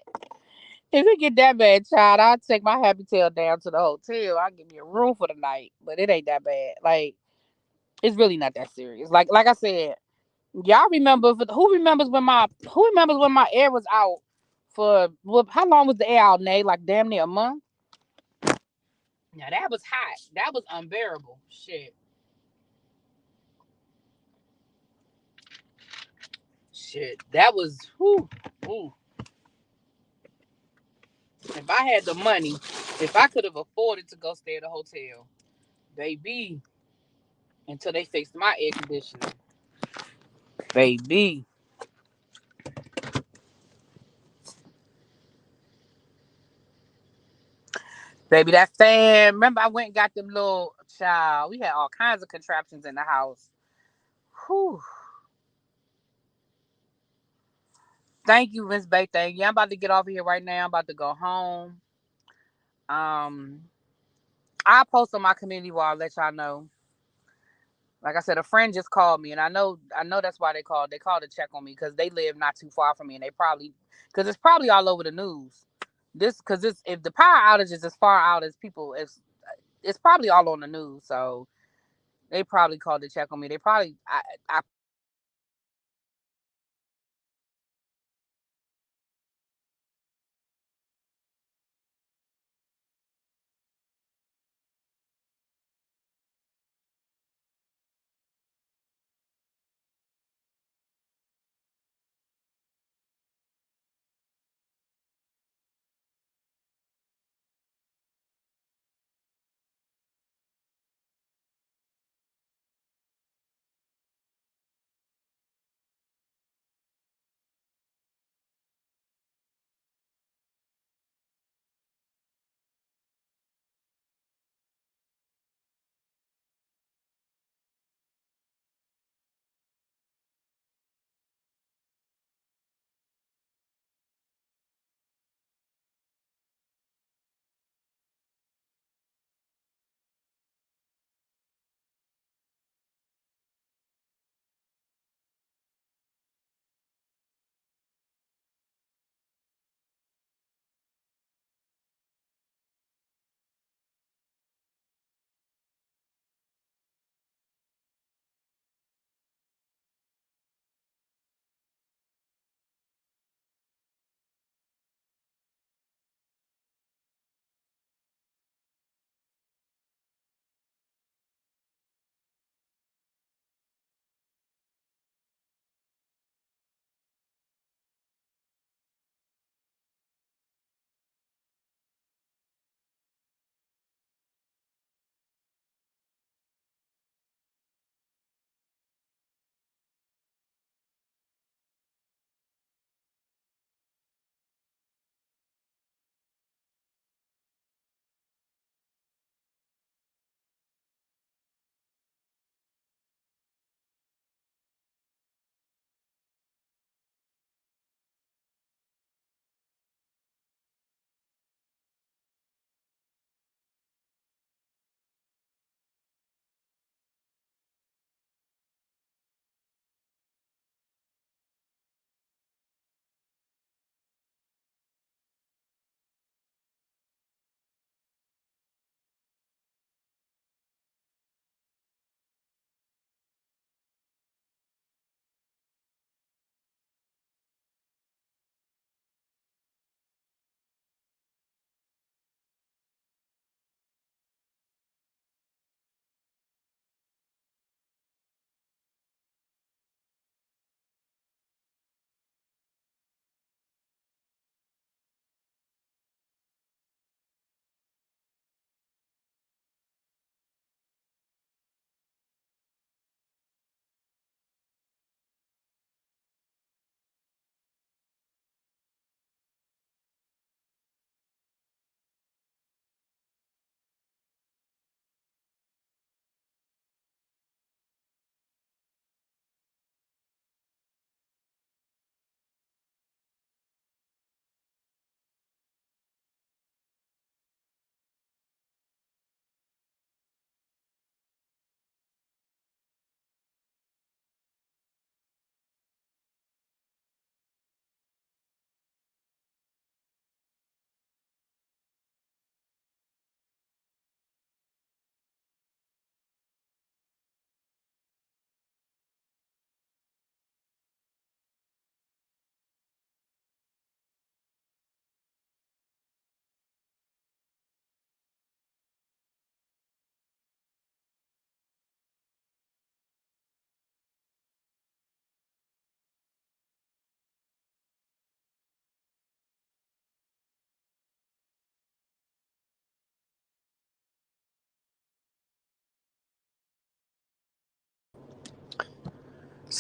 If it get that bad, child, I'll take my happy tail down to the hotel. I'll give me a room for the night. But it ain't that bad. Like it's really not that serious. Like I said, y'all remember who remembers when my air was out for how long was the air out, Nay? Like damn near a month. Now that was hot. That was unbearable. Shit. Shit. That was whew, whew. If I had the money, if I could have afforded to go stay at a hotel, baby, until they fixed my air conditioning. Baby. Baby, that fan. Remember I went and got them little child. We had all kinds of contraptions in the house. Whew. Thank you, Miss Bay. Thank you. I'm about to get off of here right now. I'm about to go home. Um, I'll post on my community wall, let y'all know. Like I said, a friend just called me, and I know that's why they called. They called to check on me because they live not too far from me, and they probably because it's probably all over the news. This because this if the power outage is as far out as people, it's probably all on the news. So they probably called to check on me. They probably I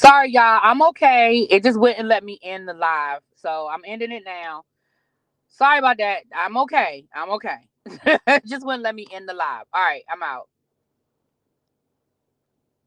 Sorry, y'all. I'm okay. It just wouldn't let me end the live, so I'm ending it now. Sorry about that. I'm okay. I'm okay. Just wouldn't let me end the live. All right, I'm out.